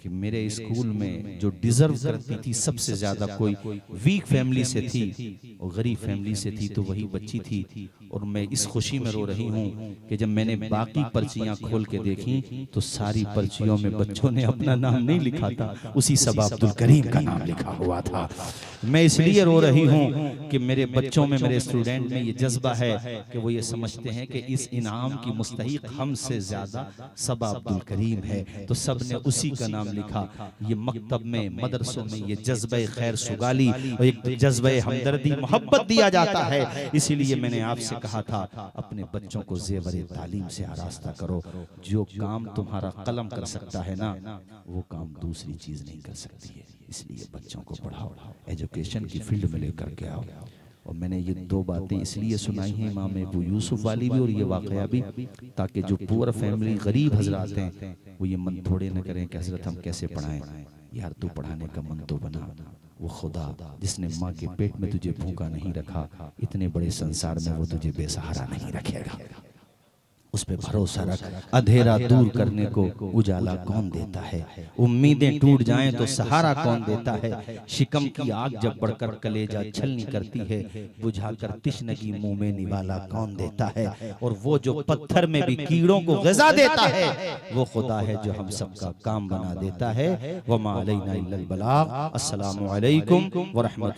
A: कि मेरे स्कूल में जो डिजर्व करती थी सबसे ज्यादा कोई वीक फैमिली से थी और गरीब फैमिली से थी, तो वही बच्ची थी। और मैं इस खुशी में रो रही हूँ कि जब मैंने बाकी पर्चियां खोल के देखी तो सारी पर्चियों में बच्चों ने अपना नाम नहीं लिखा था, उसी सबा अब्दुल करीम का नाम लिखा हुआ था। मैं इसलिए रो रही हूँ कि मेरे बच्चों में, मेरे स्टूडेंट में ये जज्बा है कि वो ये समझते हैं कि इस इनाम की मुस्तहिक हमसे ज्यादा सबा अब्दुल करीम है, तो सब ने उसी का नाम लिखा। ये मकतब में, मदरसों में ये जज्बे खैर सुगाली और एक जज्बे हमदर्दी मोहब्बत दिया जाता है। इसीलिए मैंने आपसे कहा था अपने बच्चों को ज़ेवर तालीम से आरास्ता करो। जो काम तुम्हारा कलम कर सकता है ना, वो काम दूसरी चीज नहीं कर सकती है। इसलिए बच्चों को पढ़ाओ, एजुकेशन की फील्ड में लेकर के आओ। और मैंने ये दो बातें इसलिए सुनाई हैं, इमाम अबू यूसुफ वाली भी और ये वाकया भी, ताकि जो पुअर फैमिली गरीब हजरात हैं वो ये मन थोड़े न करें कि हजरत हम कैसे पढ़ाएं। यार तू पढ़ाने का मन तो बना। वो खुदा जिसने माँ के पेट में तुझे भूखा नहीं रखा, इतने बड़े संसार में वो तुझे बेसहारा नहीं रखेगा। उस पे भरोसा रख। अंधेरा दूर करने को उजाला कौन देता है, उम्मीदें टूट जाएं तो सहारा कौन देता है। शिकम की आग जब बढ़कर कलेजा छलनी करती है, बुझाकर तिश्नगी मुंह में निवाला कौन देता है। और वो जो पत्थर में भी कीड़ों को ग़िज़ा देता है, वो खुदा है जो हम सबका काम बना देता है। वमा अलैना इल्लल बलाग। अस्सलामु अलैकुम व रहमतुल्लाह।